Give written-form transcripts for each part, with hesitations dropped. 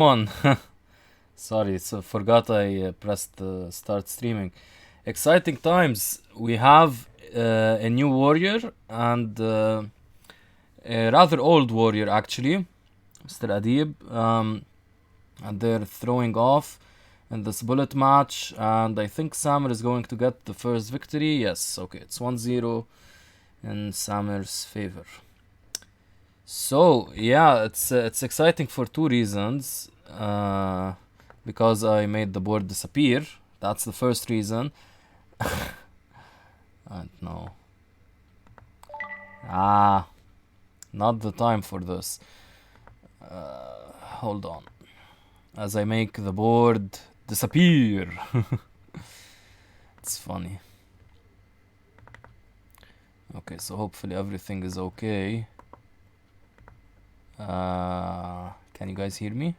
One. Sorry, so forgot I pressed start streaming. Exciting times. We have a new warrior and a rather old warrior actually, Mr. Adib. And they're throwing off in this bullet match, and I think Samer is going to get the first victory. Yes, okay, it's 1-0 in Samer's favor. So yeah, it's exciting for two reasons. Because I made the board disappear. That's the first reason. I don't know. Not the time for this. Hold on. As I make the board disappear. It's funny. Okay, so hopefully everything is okay. Can you guys hear me?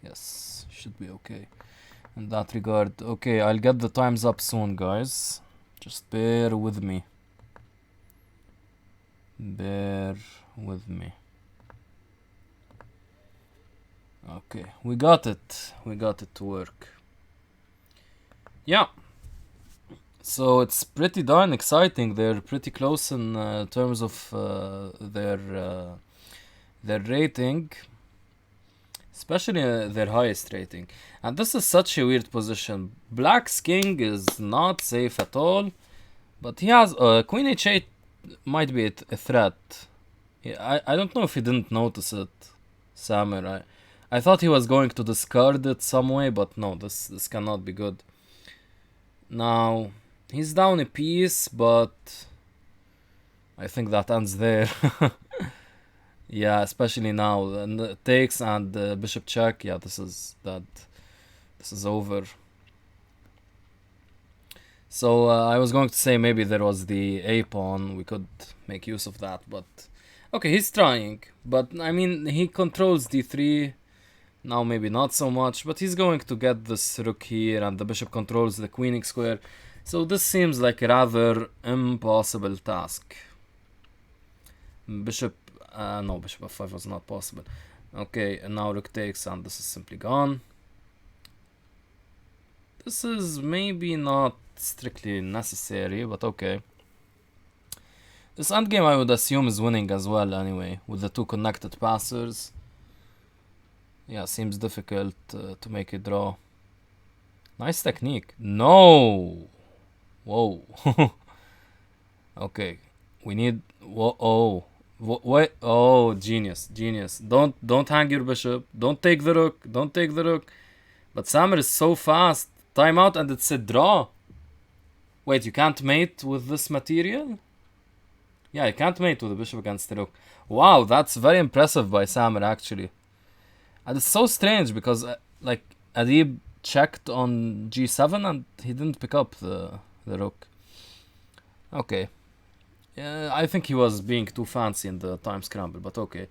Yes, should be okay. In that regard, okay, I'll get the times up soon, guys. Just bear with me. Bear with me. Okay, we got it. We got it to work. Yeah. So it's pretty darn exciting. They're pretty close in terms of their rating, especially their highest rating. And this is such a weird position. Black's king is not safe at all, but he has Queen h8 might be a threat. I don't know if he didn't notice it, Samer. I thought he was going to discard it some way, but no, this cannot be good. Now, he's down a piece, but I think that ends there. Yeah, especially now. And it takes and bishop check. Yeah, this is that. This is over. So I was going to say maybe there was the a pawn. We could make use of that, but okay, he's trying. But I mean, he controls d3. Now maybe not so much, but he's going to get this rook here, and the bishop controls the queening square. So this seems like a rather impossible task. Bishop, no, bishop f5 was not possible. Okay, and now rook takes, and this is simply gone. This is maybe not strictly necessary, but okay. This endgame I would assume is winning as well anyway, with the two connected passers. Yeah, seems difficult to make a draw. Nice technique. No! Whoa. Okay. We need... Whoa. Wait. Oh, genius. Genius. Don't hang your bishop. Don't take the rook. Don't take the rook. But Samer is so fast. Timeout and it's a draw. Wait, you can't mate with this material? Yeah, you can't mate with the bishop against the rook. Wow, that's very impressive by Samer actually. And it's so strange because, like, Adib checked on g7 and he didn't pick up the rook. Okay. I think he was being too fancy in the time scramble, but okay.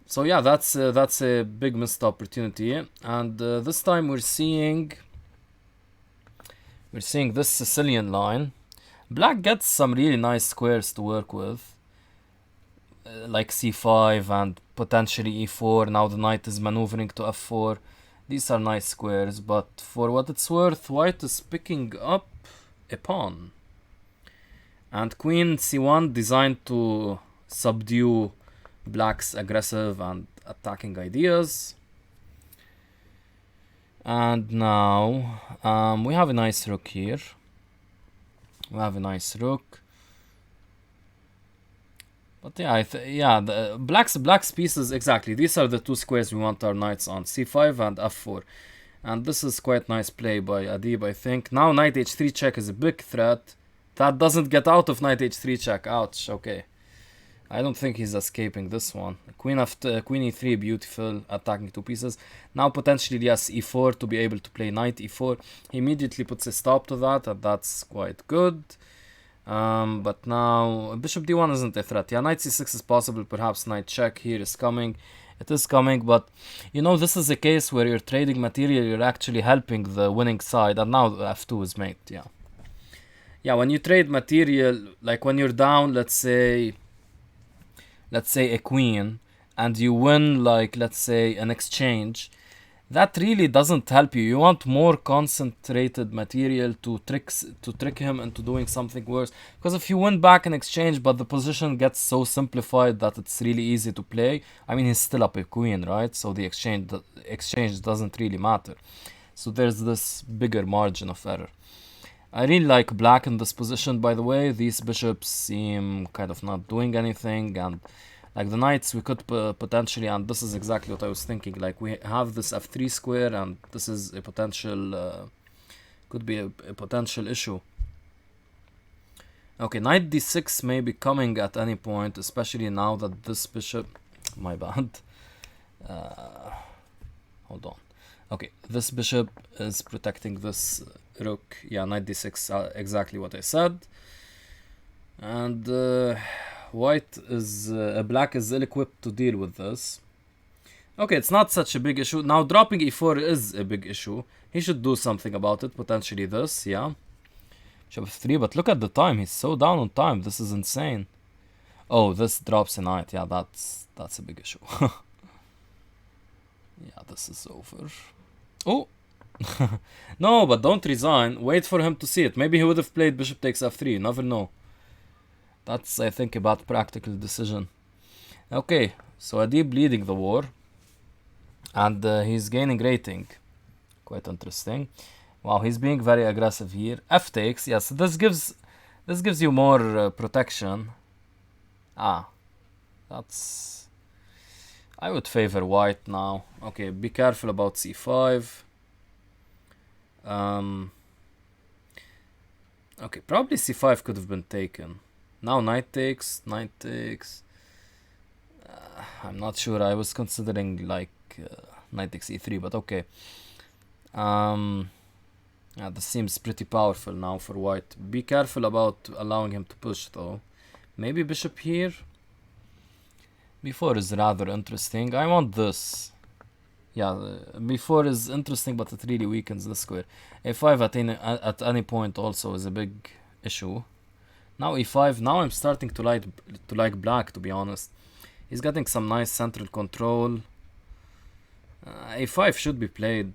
So yeah, that's a big missed opportunity. And this time we're seeing this Sicilian line. Black gets some really nice squares to work with. Like c5 and potentially e4. Now the knight is maneuvering to f4. These are nice squares, but for what it's worth, white is picking up a pawn. And queen c1 designed to subdue black's aggressive and attacking ideas. And now we have a nice rook here. But yeah, the black's pieces, exactly. These are the two squares we want our knights on, c5 and f4. And this is quite nice play by Adib, I think. Now knight h3 check is a big threat. That doesn't get out of knight h3 check. Ouch, okay. I don't think he's escaping this one. Queen e3, beautiful, attacking two pieces. Now potentially, yes, e4 to be able to play knight e4. He immediately puts a stop to that, and that's quite good. But now bishop d1 isn't a threat. Yeah, knight c6 is possible. Perhaps knight check here is coming. It is coming, but you know, this is a case where you're trading material, you're actually helping the winning side, and now f2 is mate. Yeah, when you trade material, like when you're down, let's say a queen, and you win, like, let's say, an exchange, that really doesn't help you. You want more concentrated material to trick him into doing something worse. Because if you win back an exchange, but the position gets so simplified that it's really easy to play, I mean, he's still up a queen, right? So the exchange doesn't really matter. So there's this bigger margin of error. I really like black in this position, by the way. These bishops seem kind of not doing anything, and like the knights, we could potentially, and this is exactly what I was thinking, like we have this f3 square, and this is a potential, could be a potential issue. Okay, knight d6 may be coming at any point, especially now that this bishop, my bad, hold on. Okay, this bishop is protecting this rook. Yeah, knight d6, exactly what I said. And white is black is ill-equipped to deal with this. Okay, it's not such a big issue. Now dropping e4 is a big issue. He should do something about it, potentially this, yeah. Bishop f3, but look at the time. He's so down on time. This is insane. Oh, this drops a knight. Yeah, that's a big issue. Yeah, this is over. Oh! No, but don't resign. Wait for him to see it. Maybe he would have played bishop takes f3. You never know. That's, I think, a bad practical decision. Okay, so Adib leading the war. And he's gaining rating. Quite interesting. Wow, he's being very aggressive here. F takes, yes. This gives you more protection. Ah, that's... I would favor white now. Okay, be careful about c5. Okay, probably c5 could have been taken. Now knight takes, knight takes. I'm not sure. I was considering like knight takes e3, but okay. Yeah, this seems pretty powerful now for white. Be careful about allowing him to push though. Maybe bishop here. b4 is rather interesting. I want this. Yeah, b4 is interesting, but it really weakens the square. a5 at any point also is a big issue. Now e5. Now I'm starting to like black, to be honest. He's getting some nice central control. a5 should be played.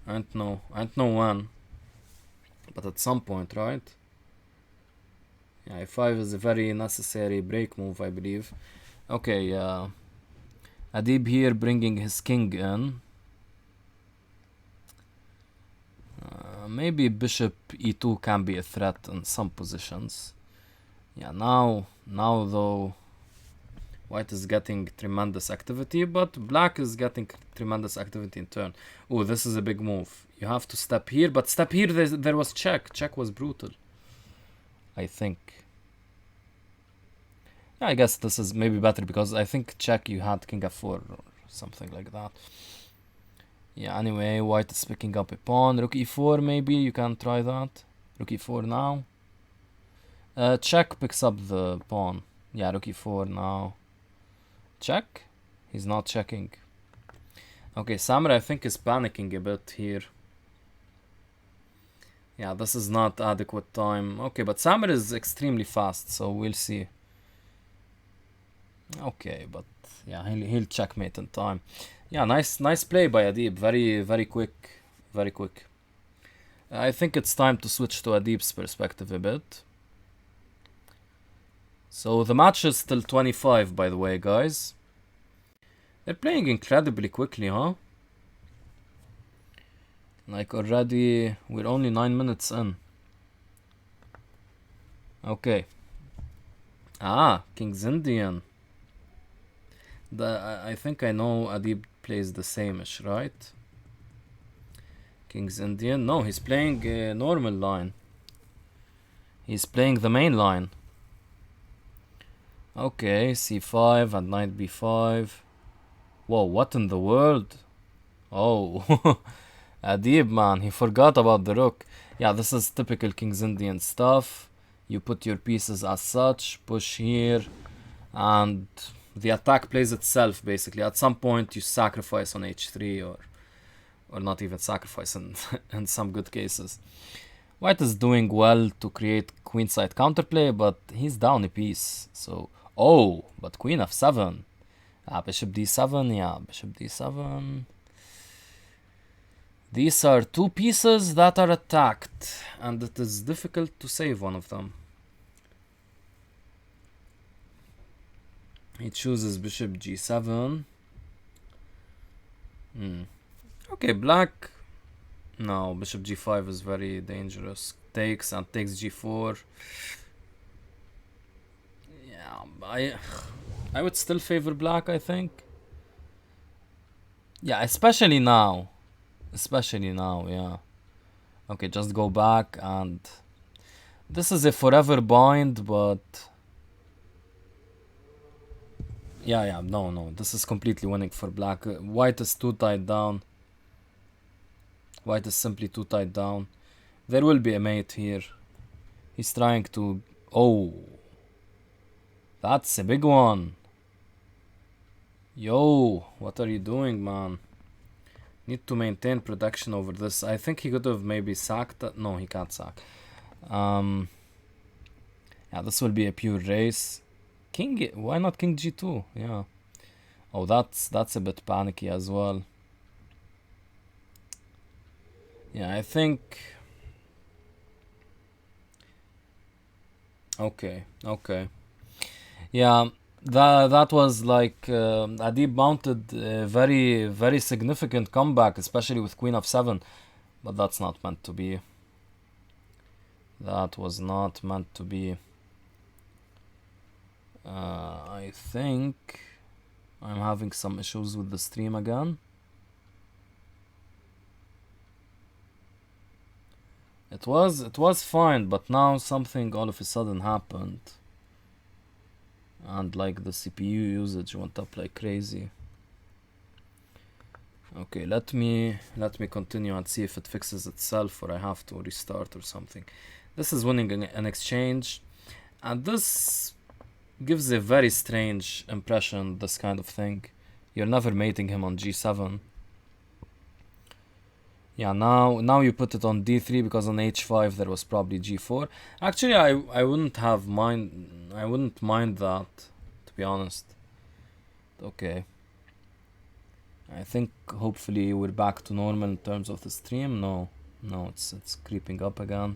I don't know when, but at some point, right? Yeah, a5 is a very necessary break move, I believe. Okay, Adib here bringing his king in. Maybe bishop e2 can be a threat in some positions. Yeah, now though, white is getting tremendous activity, but black is getting tremendous activity in turn. Oh, this is a big move. You have to step here, but step here, there was check. Check was brutal, I think. Yeah, I guess this is maybe better because I think check you had king f4 or something like that. Yeah, anyway, white is picking up a pawn. Rook e4, maybe you can try that. Rook e4 now. Check picks up the pawn. Yeah, rook e4 now. Check? He's not checking. Okay, Samer I think is panicking a bit here. Yeah, this is not adequate time. Okay, but Samer is extremely fast, so we'll see. Okay, but yeah, he'll checkmate in time. Yeah, nice play by Adib. Very quick. Very quick. I think it's time to switch to Adib's perspective a bit. So the match is still 25, by the way, guys. They're playing incredibly quickly, huh? Like already, we're only 9 minutes in. Okay. Ah, King's Indian. I think I know Adib plays the same-ish, right? King's Indian. No, he's playing a normal line. He's playing the main line. Okay, c5 and knight b5. Whoa, what in the world? Oh, Adib, man, he forgot about the rook. Yeah, this is typical King's Indian stuff. You put your pieces as such, push here, and the attack plays itself, basically. At some point, you sacrifice on h3, or not even sacrifice in some good cases. White is doing well to create queenside counterplay, but he's down a piece. So, oh, but queen f7. Bishop d7, yeah, bishop d7. These are two pieces that are attacked, and it is difficult to save one of them. He chooses bishop g7. Okay, black. No, bishop g5 is very dangerous. Takes and takes g4. Yeah, I would still favor black, I think. Yeah, especially now. Yeah. Okay, just go back, and this is a forever bind, but yeah, no, this is completely winning for black. White is too tied down. White is simply too tied down. There will be a mate here. He's trying to... Oh, that's a big one. Yo, what are you doing, man? Need to maintain protection over this. I think he could have maybe sacked that. No, he can't sack. Yeah, this will be a pure race. Why not king g2? Yeah. Oh, that's a bit panicky as well. Yeah, I think... Okay. Yeah, that was like Adib mounted a very, very significant comeback, especially with queen f7. But that's not meant to be. That was not meant to be. I think I'm having some issues with the stream again. It was fine, but now something all of a sudden happened. And like the CPU usage went up like crazy. Okay, let me continue and see if it fixes itself, or I have to restart or something. This is winning an exchange, and this gives a very strange impression, this kind of thing. You're never mating him on g7. Yeah, now you put it on d3 because on h5 there was probably g4. Actually, I wouldn't mind that, to be honest. Okay. I think hopefully we're back to normal in terms of the stream. No, it's creeping up again.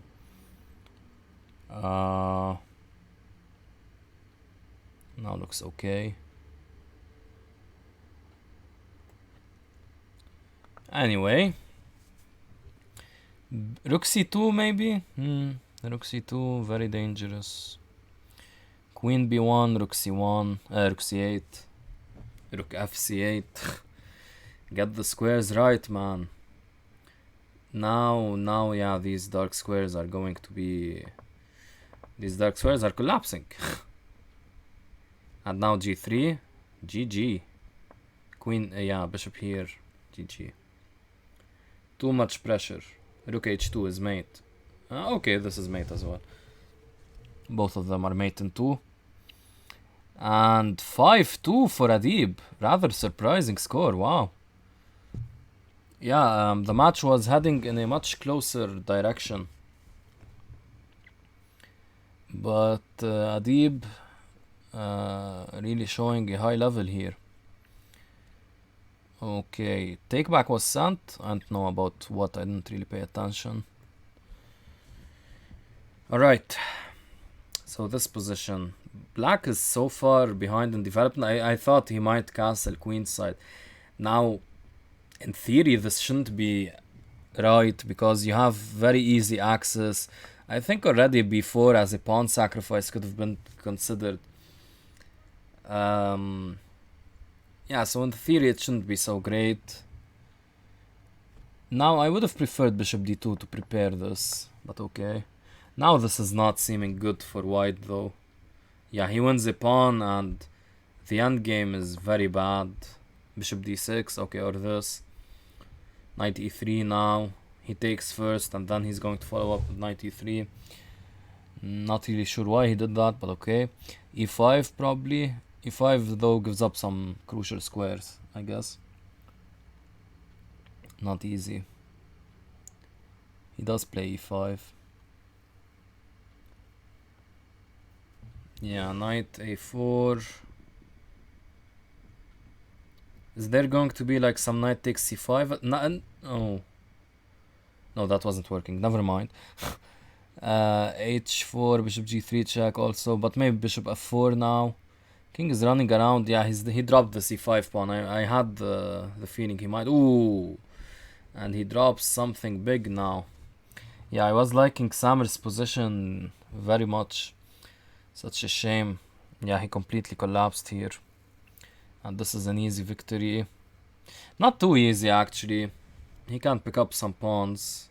Now looks okay. Anyway, rook c2 maybe? Rook c2, very dangerous. Queen b1, rook c1, rook c8, rook fc8. Get the squares right, man. Now, yeah, these dark squares are going to be... These dark squares are collapsing. And now g3, GG. Queen, yeah, bishop here, GG. Too much pressure. Rook h2 is mate. Okay, this is mate as well. Both of them are mate in 2. And 5-2 for Adib. Rather surprising score, wow. Yeah, the match was heading in a much closer direction. But Adib really showing a high level here. Okay, take back was sent. I don't know about what, I didn't really pay attention. Alright, so this position. Black is so far behind in development. I thought he might castle queenside. Now, in theory, this shouldn't be right because you have very easy access. I think already before as a pawn sacrifice could have been considered. Yeah, so in theory it shouldn't be so great. Now I would have preferred bishop d2 to prepare this, but okay. Now this is not seeming good for white though. Yeah, he wins a pawn and the endgame is very bad. Bishop d6, okay, or this. Knight e3 now. He takes first and then he's going to follow up with knight e3. Not really sure why he did that, but okay. e5 probably. e5 though gives up some crucial squares, I guess. Not easy. He does play e5. Yeah, knight a4. Is there going to be like some knight takes c5? No, oh. No, that wasn't working. Never mind. h4, bishop g3 check also, but maybe bishop f4 now. King is running around. Yeah, he dropped the c5 pawn. I had the feeling he might. Ooh, and he drops something big now. Yeah, I was liking Samer's position very much. Such a shame. Yeah, he completely collapsed here. And this is an easy victory. Not too easy, actually. He can pick up some pawns.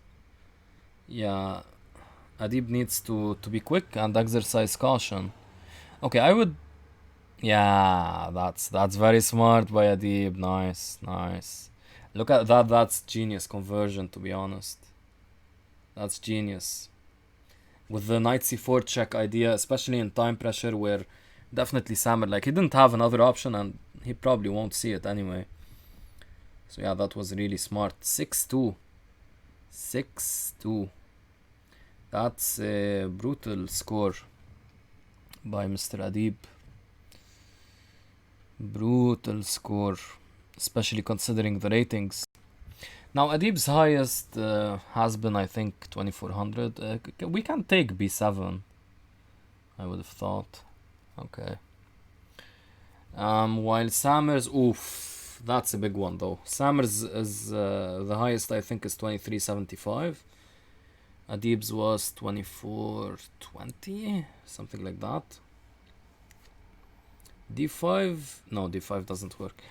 Yeah, Adib needs to be quick and exercise caution. Okay, I would... Yeah, that's very smart by Adib. Nice, nice. Look at that. That's genius conversion, to be honest. That's genius. With the knight c4 check idea, especially in time pressure, where definitely Samer, like, he didn't have another option and he probably won't see it anyway. So yeah, that was really smart. 6-2. 6-2. That's a brutal score by Mr. Adib. Brutal score, especially considering the ratings. Now Adib's highest has been, I think, 2400. We can take b7, I would have thought. Okay. While Samer's, oof, that's a big one though. Samer's is the highest, I think, is 2375. Adib's was 2420, something like that. d5, no, d5 doesn't work.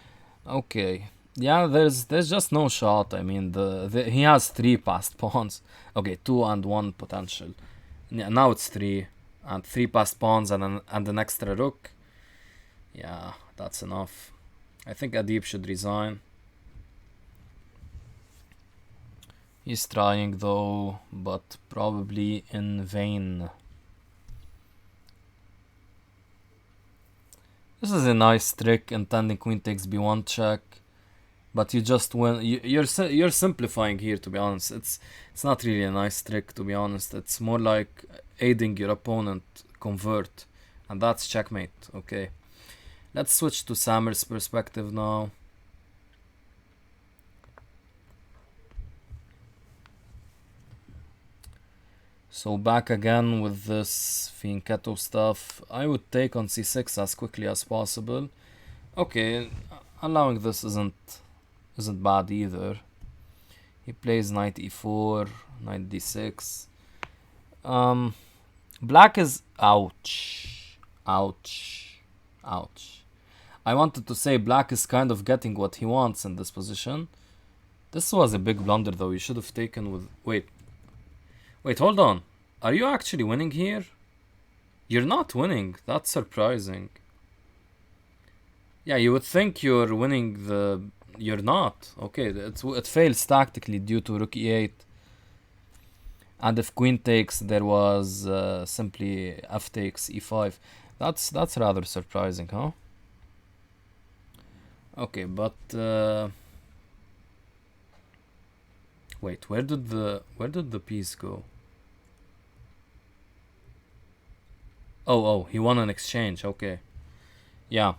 Okay, yeah, there's just no shot. I mean, he has 3 passed pawns. Okay, 2 and 1 potential. Yeah, now it's 3 and 3 passed pawns and an extra rook. Yeah, that's enough. I think Adib should resign. He's trying though, but probably in vain. This is a nice trick, intending queen takes b1 check, but you just win. You're simplifying here, to be honest. It's not really a nice trick, to be honest. It's more like aiding your opponent convert, and that's checkmate. Okay, let's switch to Samer's perspective now. So back again with this Fianchetto stuff. I would take on c6 as quickly as possible. Okay, allowing this isn't bad either. He plays knight e4, knight d6. Black is ouch. Ouch. Ouch. I wanted to say black is kind of getting what he wants in this position. This was a big blunder though. You should have taken with... Wait, hold on. Are you actually winning here? You're not winning. That's surprising. Yeah, you would think you're winning the... You're not. Okay, it fails tactically due to rook e8. And if queen takes, there was simply f takes e5. That's rather surprising, huh? Okay, but... wait, where did the piece go? Oh, he won an exchange. Okay. Yeah.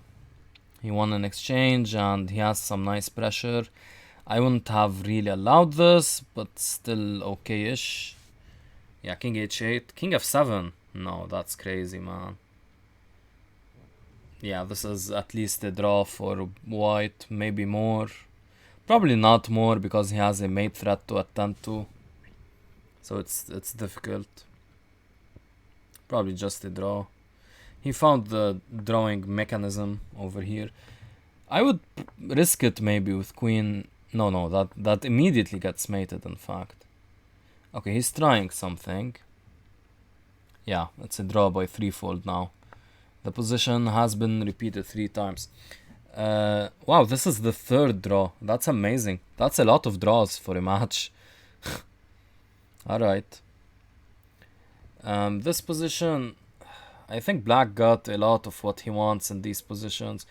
He won an exchange and he has some nice pressure. I wouldn't have really allowed this, but still okay-ish. Yeah, king h8. King f7. No, that's crazy, man. Yeah, this is at least a draw for white. Maybe more. Probably not more because he has a mate threat to attend to. So it's difficult. Probably just a draw. He found the drawing mechanism over here. I would risk it maybe with queen. No, that immediately gets mated, in fact. Okay, he's trying something. Yeah, it's a draw by threefold now. The position has been repeated 3 times. Wow, this is the 3rd draw. That's amazing. That's a lot of draws for a match. Alright. This position, I think black got a lot of what he wants in these positions.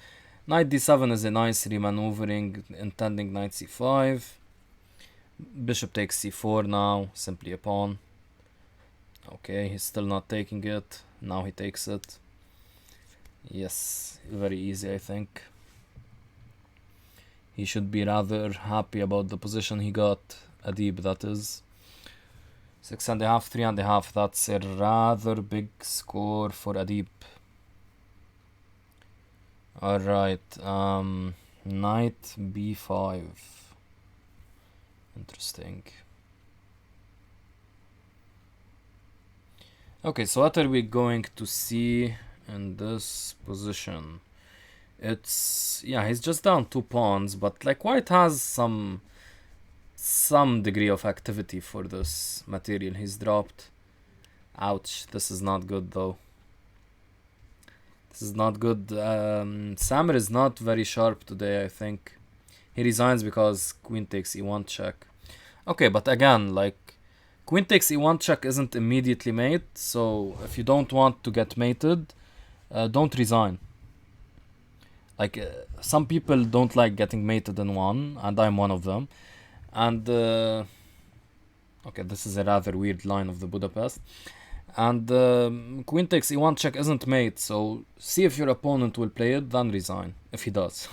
Knight d7 is a nice remaneuvering, intending knight c5. Bishop takes c4 now, simply a pawn. Okay, he's still not taking it. Now he takes it. Yes, very easy, I think. He should be rather happy about the position he got. Adib, that is. 6.5, 3.5. That's a rather big score for Adib. Alright, knight b5. Interesting. Okay, so what are we going to see in this position? It's, yeah, he's just down 2 pawns, but like white has some degree of activity for this material he's dropped. Ouch, this is not good though. This is not good. Samer is not very sharp today, I think. He resigns because queen takes e1 check. Okay, but again, like, queen takes e1 check isn't immediately mate, so if you don't want to get mated, don't resign. Like, some people don't like getting mated in one, and I'm one of them. And, okay, this is a rather weird line of the Budapest. And queen takes e1 check isn't mate, so see if your opponent will play it, then resign, if he does.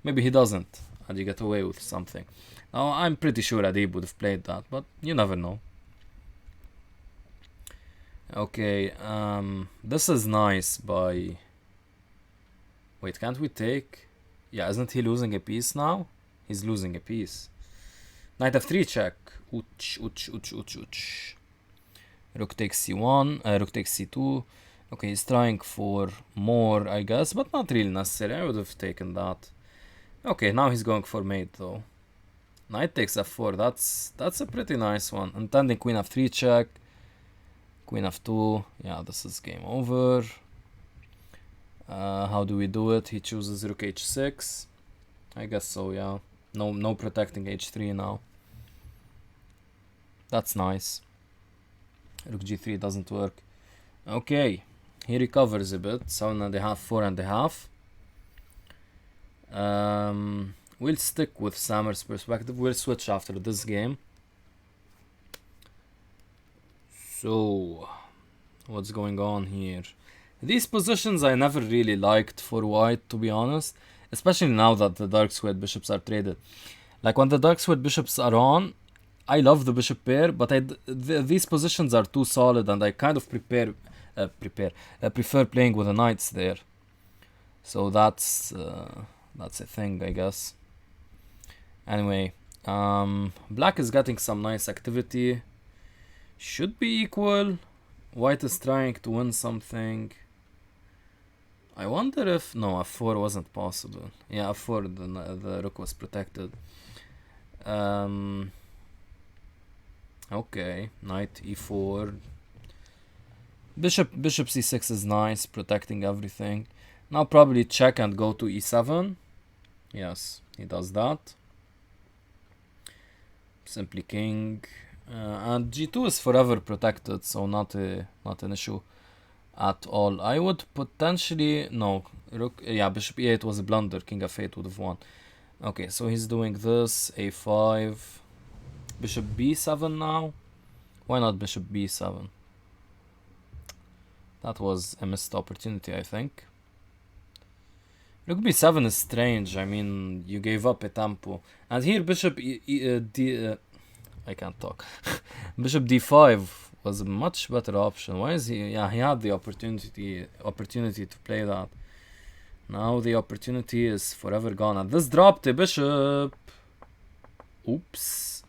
Maybe he doesn't, and you get away with something. Now, I'm pretty sure Adib would have played that, but you never know. Okay, this is nice by... Wait, can't we take... Yeah, isn't he losing a piece now? He's losing a piece. Knight f3 check. Ouch, ouch, ouch, ouch, ouch. Rook takes c1, rook takes c2. Okay, he's trying for more, I guess, but not really necessary. I would have taken that. Okay, now he's going for mate though. Knight takes f4. That's a pretty nice one. Intending queen f3 check. Queen f2. Yeah, this is game over. How do we do it? He chooses rook h6. I guess so, yeah. No protecting h3 now. That's nice. Rook g3 doesn't work. Okay, he recovers a bit. 7.5, 4.5. We'll stick with Samer's perspective. We'll switch after this game. So, what's going on here? These positions I never really liked for white, to be honest. Especially now that the dark squared bishops are traded. Like when the dark squared bishops are on, I love the bishop pair, but these positions are too solid, and I kind of prefer playing with the knights there. So that's a thing, I guess. Anyway, black is getting some nice activity. Should be equal. White is trying to win something. I wonder if... No, f4 wasn't possible. Yeah, f4, the rook was protected. Okay, knight e4. Bishop c6 is nice, protecting everything. Now probably check and go to e7. Yes, he does that. Simply king. And g2 is forever protected, so not an issue at all. I would potentially... No, rook... Yeah, bishop e8 was a blunder. King f8 would have won. Okay, so he's doing this. a5. Bishop b7 now. Why not bishop b7? That was a missed opportunity, I think. Rook b7 is strange. I mean, you gave up a tempo. And here bishop I can't talk. Bishop d5 was a much better option. Why is he... Yeah, he had the opportunity to play that. Now the opportunity is forever gone. And this dropped a bishop. Oops.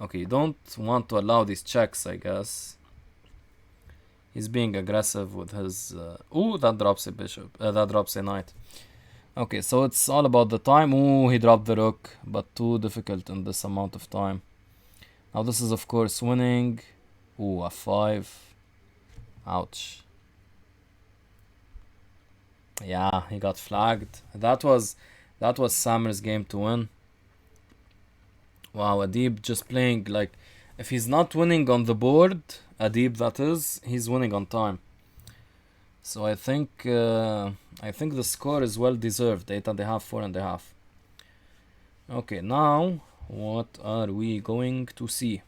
Okay, you don't want to allow these checks, I guess. He's being aggressive with his... Ooh, that drops a bishop. That drops a knight. Okay, so it's all about the time. Ooh, he dropped the rook, but too difficult in this amount of time. Now this is of course winning. Ooh, f5. Ouch. Yeah, he got flagged. That was Samer's game to win. Wow, Adib just playing like... If he's not winning on the board, Adib that is, he's winning on time. So I think the score is well deserved. 8.5, 4.5. Okay, now what are we going to see?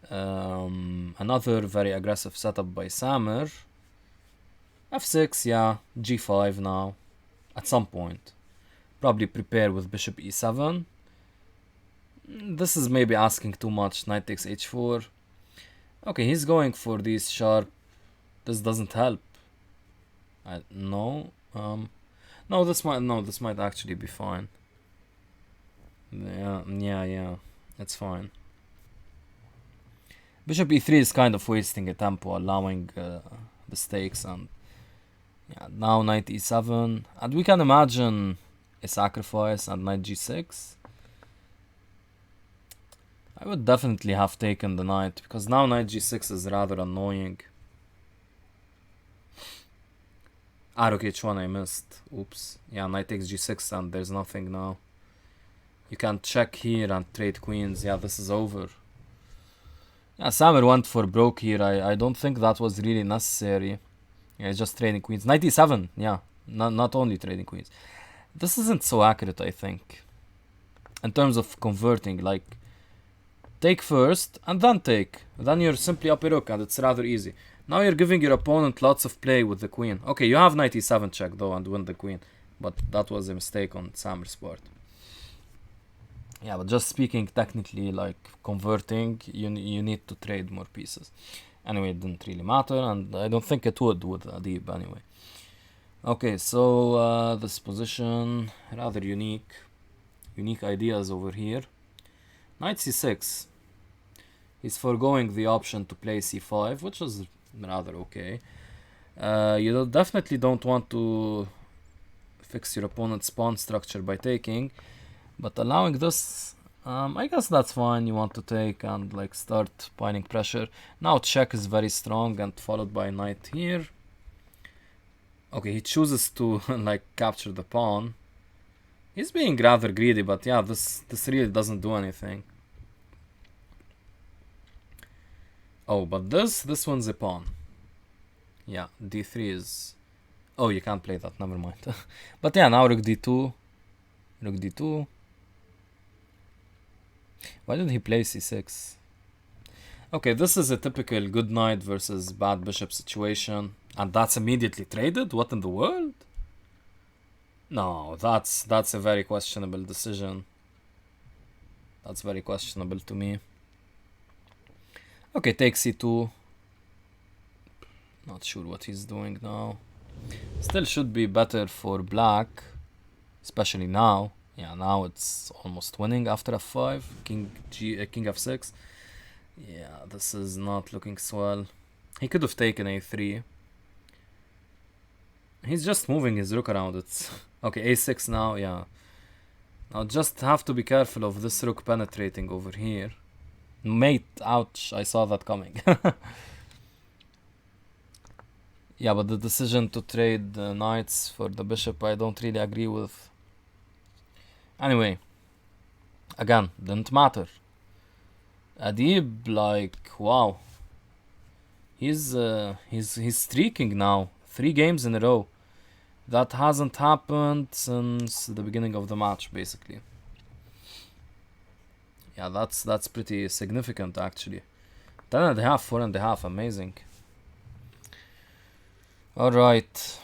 Another very aggressive setup by Samer. f6, yeah. g5 now. at some point. Probably prepare with bishop e7. This is maybe asking too much. Knight takes h4. Okay, he's going for these sharp. This doesn't help. No. No, this might actually be fine. Yeah. It's fine. Bishop e3 is kind of wasting a tempo, allowing mistakes, and yeah, now knight e7, and we can imagine a sacrifice and knight g6. I would definitely have taken the knight, because now knight g6 is rather annoying. Rook h1 I missed. Oops. Yeah, knight takes g6 and there's nothing now. You can check here and trade queens. Yeah, this is over. Yeah, Samer went for broke here. I don't think that was really necessary. Yeah, just trading queens. Knight e7. Yeah, not only trading queens. This isn't so accurate, I think. In terms of converting, like, take first and then take. Then you're simply up a rook and it's rather easy. Now you're giving your opponent lots of play with the queen. Okay, you have knight e7 check though and win the queen. But that was a mistake on Samer's part. Yeah, but just speaking technically, like converting, you need to trade more pieces. Anyway, it didn't really matter, and I don't think it would with Adib anyway. Okay, so this position, rather unique. Unique ideas over here. Knight c6. He's foregoing the option to play c5, which is rather okay. You definitely don't want to fix your opponent's pawn structure by taking, but allowing this, I guess that's fine. You want to take and like start piling pressure. Now check is very strong and followed by knight here. Okay, he chooses to like capture the pawn. He's being rather greedy, but yeah, this really doesn't do anything. Oh, but this one's a pawn. Yeah, d3 is... Oh, you can't play that, never mind. But yeah, now rook d2. Rook d2. Why did he play c6? Okay, this is a typical good knight versus bad bishop situation. And that's immediately traded? What in the world? No, that's a very questionable decision. That's very questionable to me. Okay, take c2. Not sure what he's doing now. Still should be better for black, especially now. Yeah, now it's almost winning after f5. King f6. Yeah, this is not looking swell. He could have taken a3. He's just moving his rook around. It's okay, a6 now. Yeah. Now just have to be careful of this rook penetrating over here. Mate, ouch! I saw that coming. Yeah, but the decision to trade the knights for the bishop, I don't really agree with. Anyway, again, didn't matter. Adib, like, wow, he's streaking now, 3 games in a row. That hasn't happened since the beginning of the match, basically. Yeah, that's pretty significant actually. 10.5, 4.5, amazing. Alright.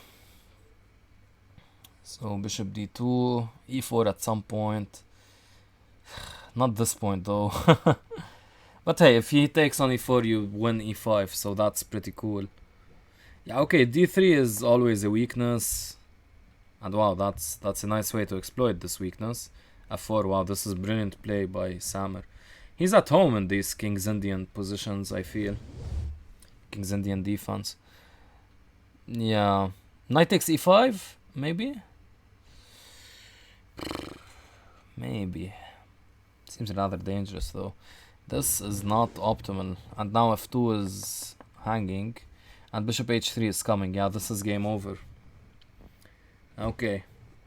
So bishop d2, e4 at some point. Not this point though. But hey, if he takes on e4, you win e5, so that's pretty cool. Yeah, okay, d3 is always a weakness. And wow, that's a nice way to exploit this weakness. f4, wow, this is brilliant play by Samer. He's at home in these King's Indian positions, I feel. King's Indian defense. Yeah. Knight takes e5, maybe? Maybe. Seems rather dangerous though. This is not optimal. And now f2 is hanging. And bishop h3 is coming. Yeah, this is game over. Okay.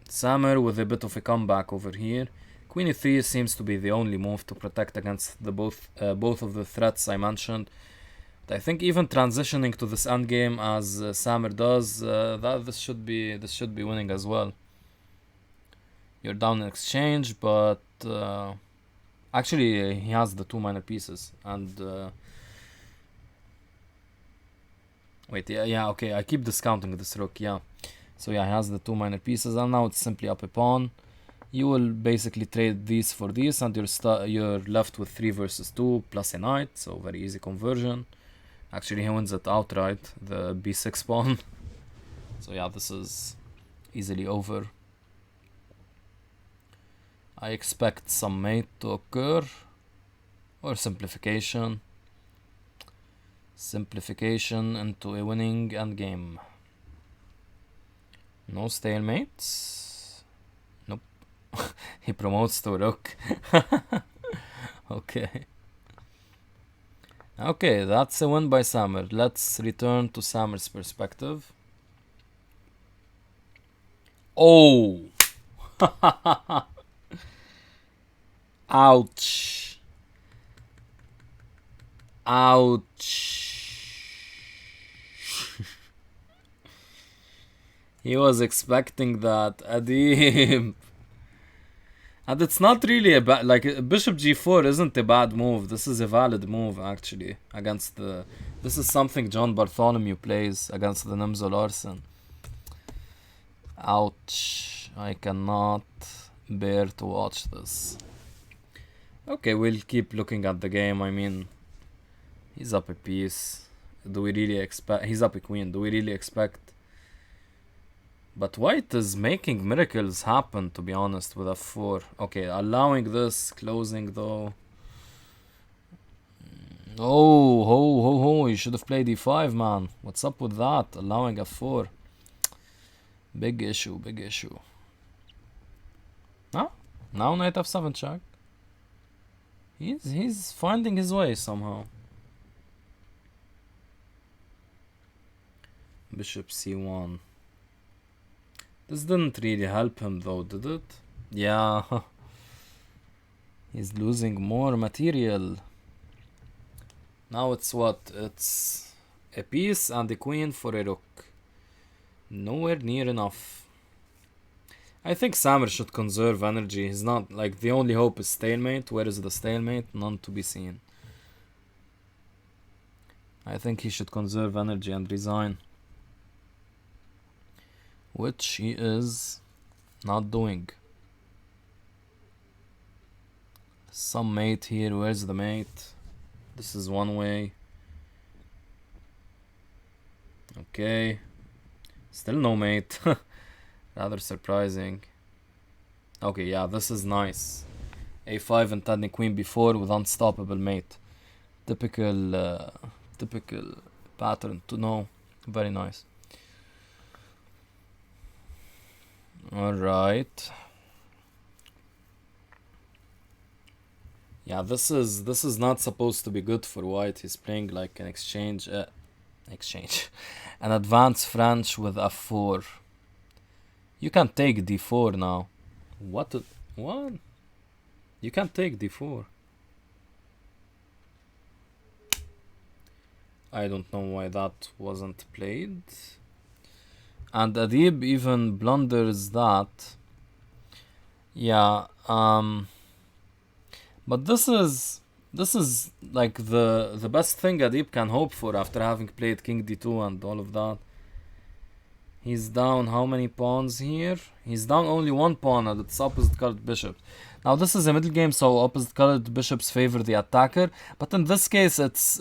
Samer with a bit of a comeback over here. Queen e3 seems to be the only move to protect against the both of the threats I mentioned. But I think even transitioning to this endgame as Samer does, this should be winning as well. You're down in exchange, but actually he has the 2 minor pieces and wait, yeah, okay, I keep discounting this rook, yeah. So yeah, he has the 2 minor pieces, and now it's simply up a pawn. You will basically trade these for these, and you're left with 3 versus 2 plus a knight, so very easy conversion. Actually, he wins it outright, the b6 pawn. So yeah, this is easily over. I expect some mate to occur, or simplification. Simplification into a winning endgame. No stalemates. Nope. He promotes to rook. Okay. Okay, that's a win by Samer. Let's return to Samer's perspective. Oh! Ouch. Ouch. He was expecting that, Adib. And it's not really a bad, like, bishop g4 isn't a bad move. This is a valid move, actually, against the... This is something John Bartholomew plays against the Nimzo Larsen. Ouch. I cannot bear to watch this. Okay, we'll keep looking at the game. I mean, he's up a piece. Do we really expect... He's up a queen. Do we really expect... But white is making miracles happen, to be honest, with f4. Okay, allowing this, closing though. Oh, ho, ho, ho, you should have played e5, man. What's up with that? Allowing f4. Big issue, big issue. Huh? Now knight f7 check. He's finding his way somehow. Bishop c1. This didn't really help him though, did it? Yeah. He's losing more material. Now it's what? It's a piece and a queen for a rook. Nowhere near enough. I think Samer should conserve energy. He's not, like, the only hope is stalemate. Where is the stalemate? None to be seen. I think he should conserve energy and resign. Which he is not doing. Some mate here. Where's the mate? This is one way. Okay. Still no mate. Rather surprising. Okay, yeah, this is nice. A5 and turning queen b4 with unstoppable mate. Typical pattern to know. Very nice. Alright. Yeah, this is not supposed to be good for white. He's playing like an exchange an advanced French with f4. You can take d4 now. What? You can't take d4. I don't know why that wasn't played. And Adib even blunders that. Yeah, but this is like the best thing Adib can hope for after having played king d2 and all of that. He's down how many pawns here? He's down only 1 pawn and it's opposite colored bishop. Now this is a middle game, so opposite colored bishops favor the attacker. But in this case, it's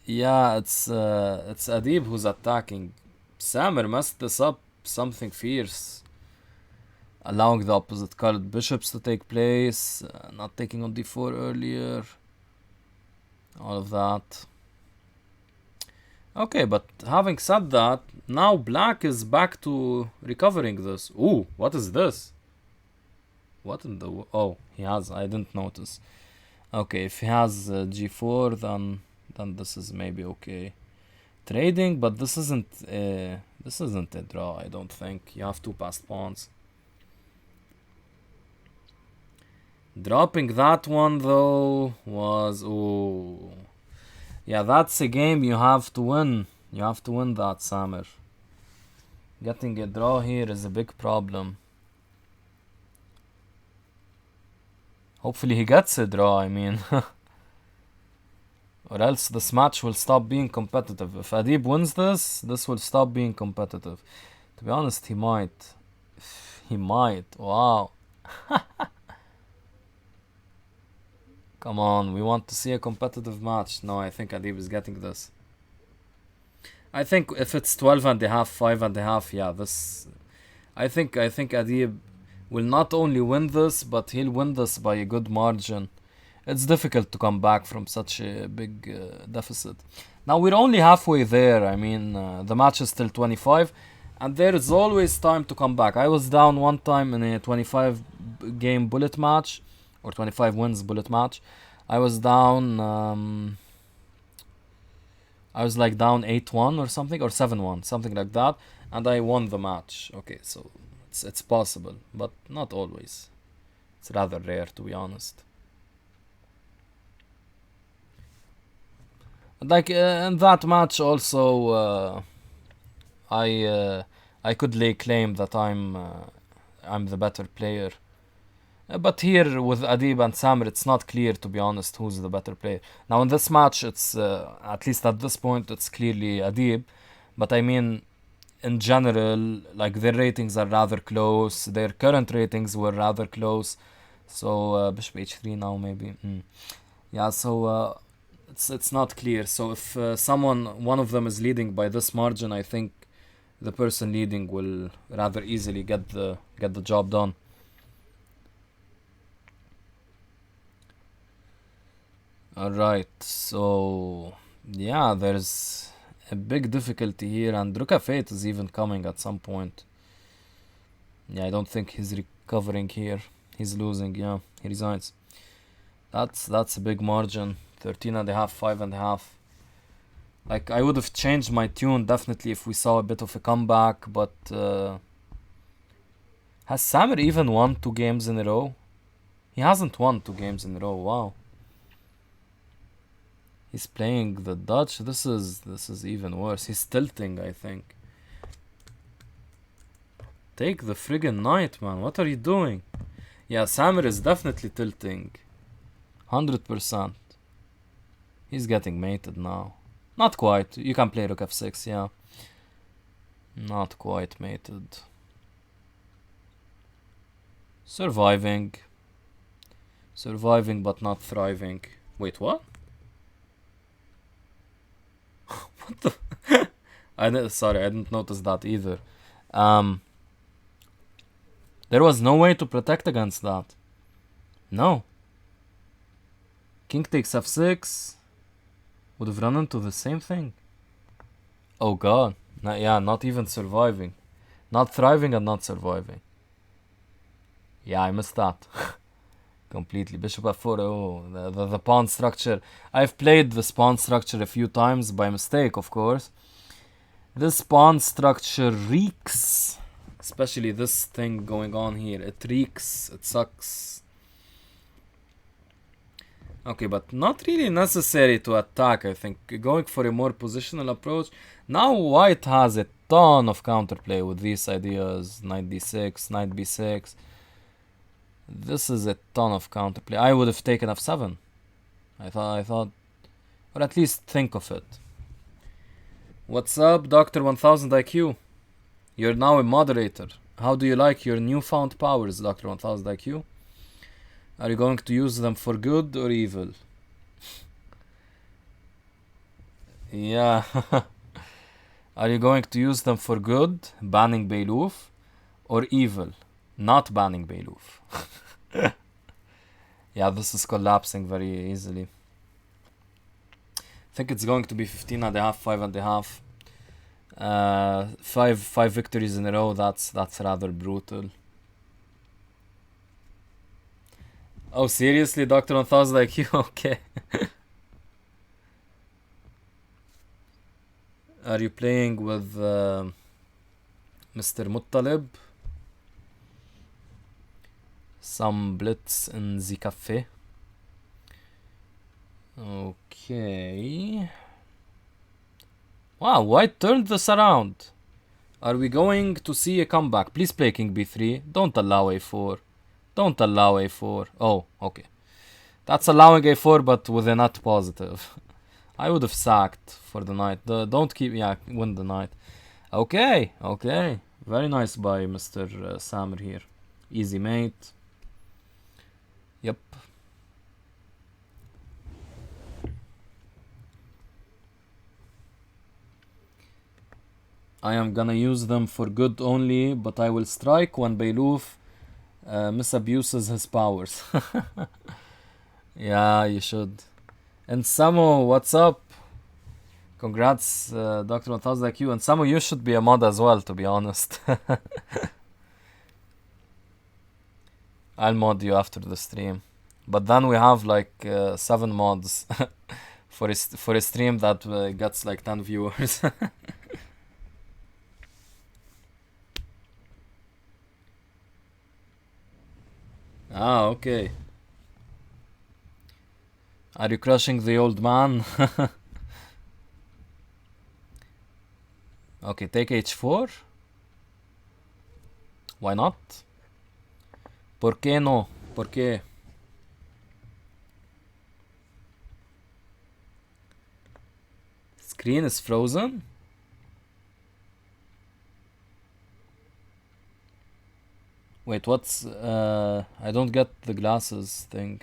yeah, it's Adib who's attacking. Samer messed this up something fierce. Allowing the opposite colored bishops to take place, not taking on d4 earlier. All of that. Okay, but having said that, now black is back to recovering this. Ooh, what is this? What in the... Oh, he has... I didn't notice. Okay, if he has g4, then this is maybe okay. Trading, but this isn't a draw, I don't think. You have 2 passed pawns. Dropping that one, though, was... Ooh... Yeah, that's a game you have to win. You have to win that, Samer. Getting a draw here is a big problem. Hopefully he gets a draw, I mean. Or else this match will stop being competitive. If Adib wins this, this will stop being competitive. To be honest, he might. He might. Wow. Come on, we want to see a competitive match. No, I think Adib is getting this. I think if it's 12.5, 5.5, yeah, this... I think Adib will not only win this, but he'll win this by a good margin. It's difficult to come back from such a big deficit. Now we're only halfway there. I mean, the match is still 25, and there is always time to come back. I was down one time in a 25 game bullet match, or 25 wins bullet match. I was down, I was like down 8-1 or something, or 7-1, something like that, and I won the match. Okay, so it's possible, but not always. It's rather rare, to be honest. Like in that match also, I could lay claim that I'm the better player. But here with Adib and Samer, it's not clear, to be honest, who's the better player. Now in this match, it's at least at this point, it's clearly Adib. But I mean, in general, like their ratings are rather close. Their current ratings were rather close. So Bishop h3 now maybe. Yeah. So it's not clear. So if one of them is leading by this margin, I think the person leading will rather easily get the job done. Alright, so yeah, there's a big difficulty here, and Ruka Fate is even coming at some point. Yeah, I don't think he's recovering here. He's losing, yeah, he resigns. That's a big margin. 13.5, 5.5. Like, I would have changed my tune definitely if we saw a bit of a comeback, but has Samer even won 2 games in a row? He hasn't won 2 games in a row, wow. He's playing the Dutch. This is even worse. He's tilting, I think. Take the friggin' knight, man. What are you doing? Yeah, Samer is definitely tilting. 100%. He's getting mated now. Not quite. You can play Rook f6, yeah. Not quite mated. Surviving. Surviving but not thriving. Wait, what? What the? Sorry, I didn't notice that either. There was no way to protect against that. No. King takes f6. Would have run into the same thing. Oh god. Yeah, not even surviving. Not thriving and not surviving. Yeah, I missed that. Completely. Bishop f4. Oh, the pawn structure. I've played this pawn structure a few times by mistake, of course. This pawn structure reeks. Especially this thing going on here. It reeks. It sucks. Okay, but not really necessary to attack, I think. Going for a more positional approach. Now white has a ton of counterplay with these ideas. Knight d6, knight b6. This is a ton of counterplay. I would have taken f7. I thought, or at least think of it. What's up, Dr. 1000 IQ? You're now a moderator. How do you like your newfound powers, Dr. 1000 IQ? Are you going to use them for good or evil? Yeah. Are you going to use them for good, banning Beiluf, or evil, not banning Beiluf? Yeah, this is collapsing very easily. I think it's going to be 15.5, 5.5. Five victories in a row. That's rather brutal. Oh, seriously, Dr. 1000 IQ? Okay. Are you playing with Mr. Muttalib? Some blitz in the cafe. Okay. Wow, white turned this around. Are we going to see a comeback? Please play King b3. Don't allow a4. Don't allow a4. Oh, okay. That's allowing a4, but with a not positive. I would have sacked for the knight. Don't keep... Yeah, win the knight. Okay, okay. Very nice by Mr. Samer here. Easy mate. Yep. I am gonna use them for good only, but I will strike when Beiluf misabuses his powers. Yeah, you should. And Samo, what's up? Congrats, Dr. 1000 IQ. And Samo, you should be a mod as well, to be honest. I'll mod you after the stream. But then we have like 7 mods for a stream that gets like 10 viewers. Ah, okay. Are you crushing the old man? Okay, take h4. Why not? ¿Por qué no? ¿Por qué? Screen is frozen? Wait, what's... I don't get the glasses thing.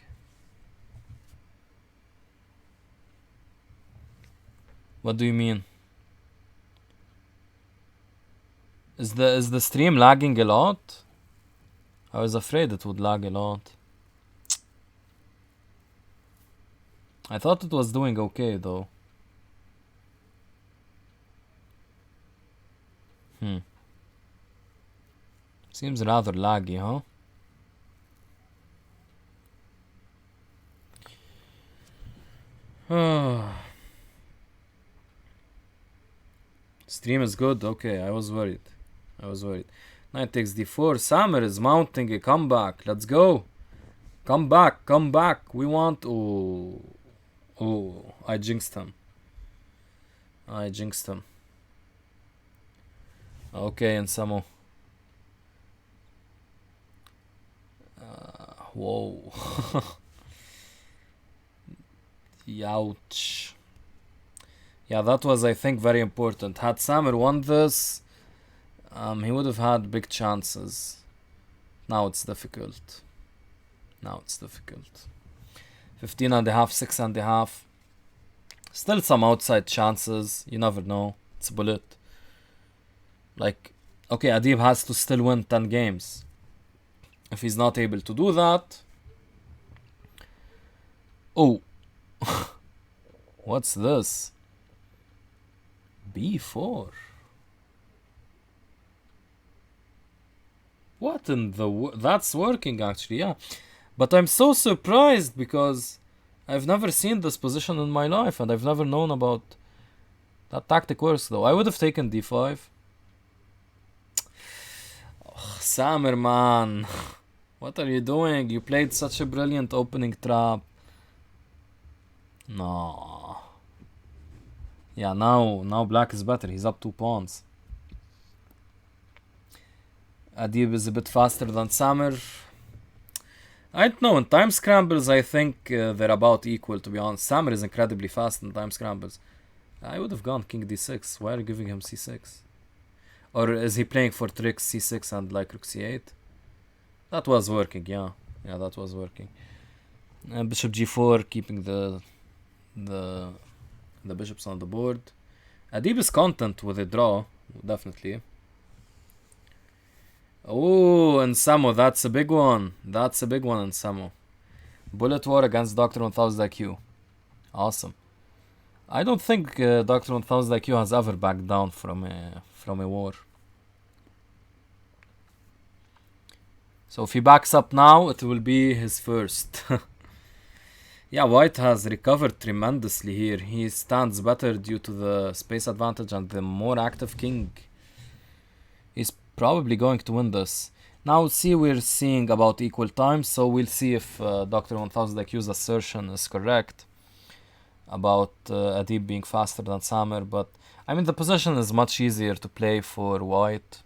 What do you mean? Is the stream lagging a lot? I was afraid it would lag a lot. I thought it was doing okay though. Seems rather laggy, huh? Stream is good? Okay, I was worried. Knight takes d4. Samer is mounting a comeback. Let's go. Come back. We want... Oh, I jinxed him. Okay, and Samo. Whoa. Youch. Yeah, that was, I think, very important. Had Samer won this, he would have had big chances. Now it's difficult. 15.5, 6.5. Still some outside chances. You never know. It's a bullet. Like, okay, Adib has to still win 10 games. If he's not able to do that... Oh. What's this? B4. What in the... That's working actually, yeah. But I'm so surprised because I've never seen this position in my life and I've never known about... That tactic works though. I would have taken d5. Oh, Samer, man. What are you doing? You played such a brilliant opening trap. No. Yeah, now black is better. He's up 2 pawns. Adib is a bit faster than Samer. I don't know. In time scrambles, I think they're about equal, to be honest. Samer is incredibly fast in time scrambles. I would have gone king d6. Why are you giving him c6? Or is he playing for tricks c6 and like rook c8? That was working, yeah. Yeah, that was working. Bishop g4, keeping the bishops on the board. Adib is content with a draw, definitely. Oh, and Samo, that's a big one. That's a big one in Samo. Bullet war against Dr. 1000 IQ. Awesome. I don't think Dr. 1000 IQ has ever backed down from a war. So if he backs up now, it will be his first. Yeah, White has recovered tremendously here. He stands better due to the space advantage and the more active king. He's probably going to win this. Now see, we're seeing about equal time, so we'll see if Dr. 1000 IQ's assertion is correct about Adib being faster than Samer, but I mean the position is much easier to play for White.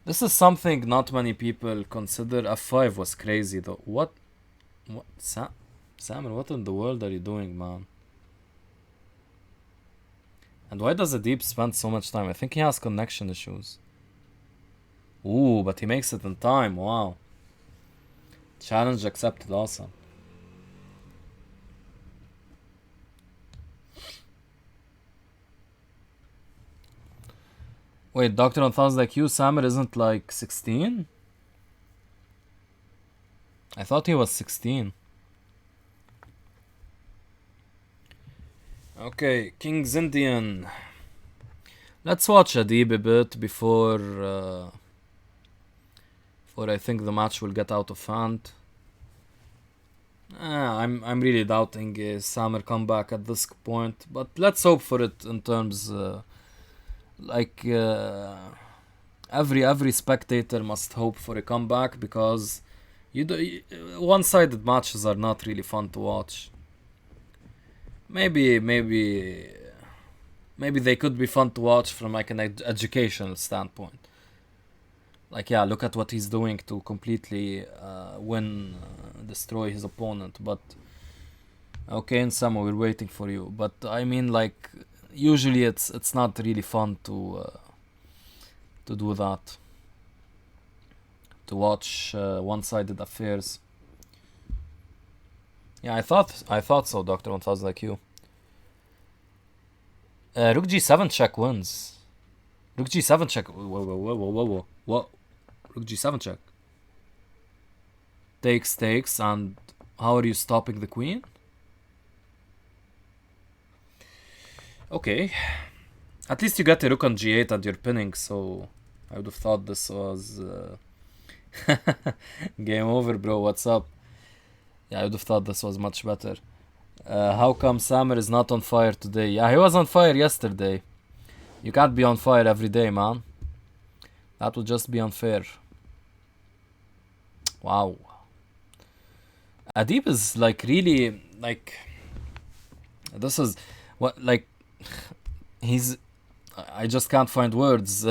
This is something not many people consider. F5 was crazy though. What? Samer, what in the world are you doing, man? And why does Adib spend so much time? I think he has connection issues. Ooh, but he makes it in time. Wow. Challenge accepted. Awesome. Wait, Doctor 1000 IQ, Samer isn't like 16? I thought he was 16. Okay, King Zindian. Let's watch Adib a bit before I think the match will get out of hand. I'm really doubting a Samer comeback at this point, but let's hope for it in terms like every spectator must hope for a comeback, because one-sided matches are not really fun to watch. Maybe they could be fun to watch from like an educational standpoint. Like, yeah, look at what he's doing to completely destroy his opponent. But okay, in Samo, we're waiting for you. But I mean, like, usually it's not really fun to do that, to watch one-sided affairs. Yeah, I thought so, Doctor 1000 IQ. Rook G7 check wins. Rook G7 check. Whoa. What? Rook G7 check. Takes, and how are you stopping the queen? Okay. At least you get a rook on G8 and you're pinning, so I would have thought this was... Game over, bro. What's up? Yeah, I would have thought this was much better. How come Samer is not on fire today? Yeah, he was on fire yesterday. You can't be on fire every day, man. That would just be unfair. Wow. Adib is like really like... This is what like... He's... I just can't find words.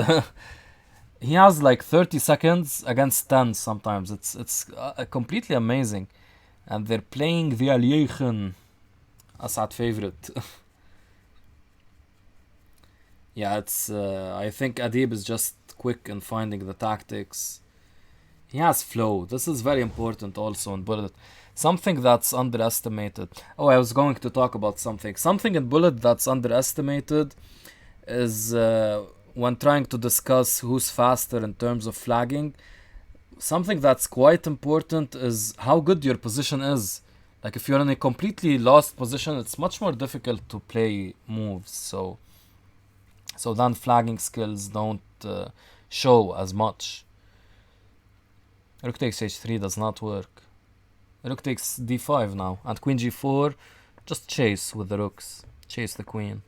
He has like 30 seconds against 10 sometimes. It's completely amazing. And they're playing the Aliechen. Assad favorite. Yeah, it's... I think Adib is just quick in finding the tactics. He has flow. This is very important also in Bullet. Something that's underestimated. Oh, I was going to talk about something. Something in Bullet that's underestimated is when trying to discuss who's faster in terms of flagging. Something that's quite important is how good your position is. Like, if you're in a completely lost position, it's much more difficult to play moves. So then flagging skills don't show as much. Rook takes h3 does not work. Rook takes d5 now. And queen g4, just chase with the rooks. Chase the queen.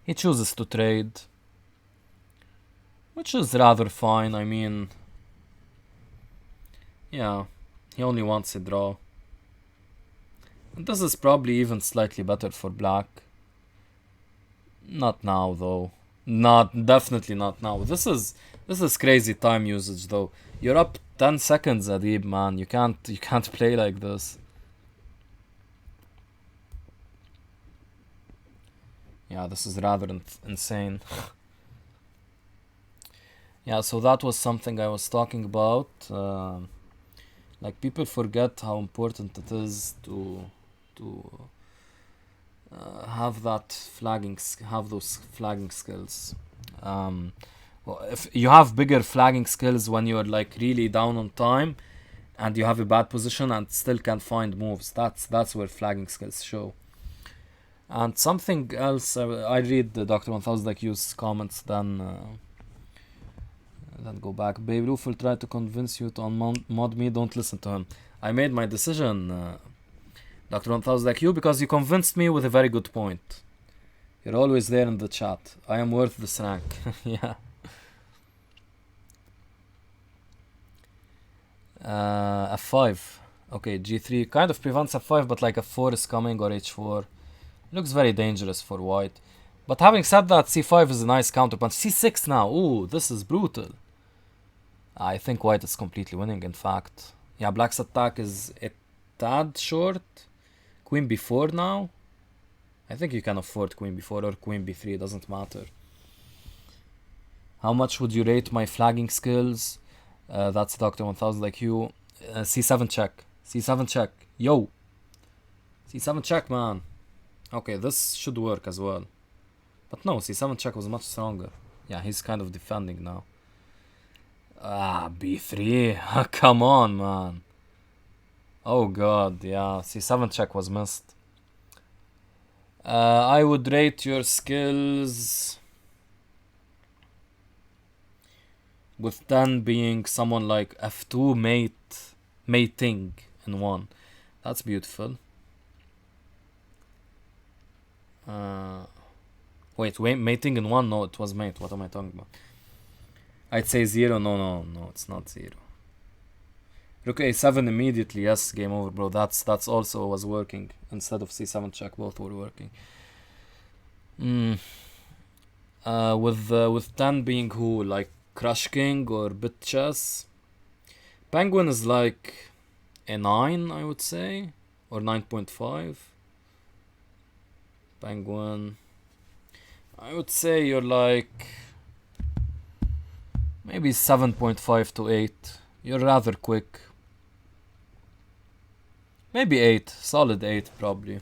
He chooses to trade, which is rather fine. I mean, yeah, he only wants a draw. And this is probably even slightly better for black. Not now, though. Definitely not now. This is crazy time usage, though. You're up 10 seconds, Adib, man. You can't play like this. Yeah, this is rather insane. Yeah, so that was something I was talking about. Like, people forget how important it is to have those flagging skills. Well, if you have bigger flagging skills when you're like really down on time and you have a bad position and still can't find moves, that's where flagging skills show. And something else, I read the Dr. 1000 IQ's comments, then go back. Babe Ruth will try to convince you to unmod me. Don't listen to him. I made my decision, Dr. 1000 IQ, because you convinced me with a very good point. You're always there in the chat. I am worth this rank. Yeah. F5. Okay, G3 kind of prevents F5, but like F4 is coming, or H4. Looks very dangerous for white. But having said that, C5 is a nice counterpunch. C6 now. Ooh, this is brutal. I think white is completely winning, in fact. Yeah, black's attack is a tad short. Queen B4 now. I think you can afford queen b4 or queen b3, doesn't matter. How much would you rate my flagging skills? That's Dr. 1000 like you. C7 check. C7 check. Yo! C7 check, man. Okay, this should work as well. But no, C7 check was much stronger. Yeah, he's kind of defending now. Ah, b3. Come on, man. Oh god, yeah. C7 check was missed. I would rate your skills with 10 being someone like f2 mating in 1. That's beautiful. Wait, mating in 1? No, it was mate. What am I talking about? I'd say 0. No, it's not 0. Rook a7 immediately. Yes, game over, bro. That's also was working. Instead of c7 check, both were working. With 10 being who? Like Crush King or Bit Chess? Penguin is like a 9, I would say. Or 9.5. Penguin. I would say you're like maybe 7.5 to 8. You're rather quick. Maybe 8. Solid 8 probably.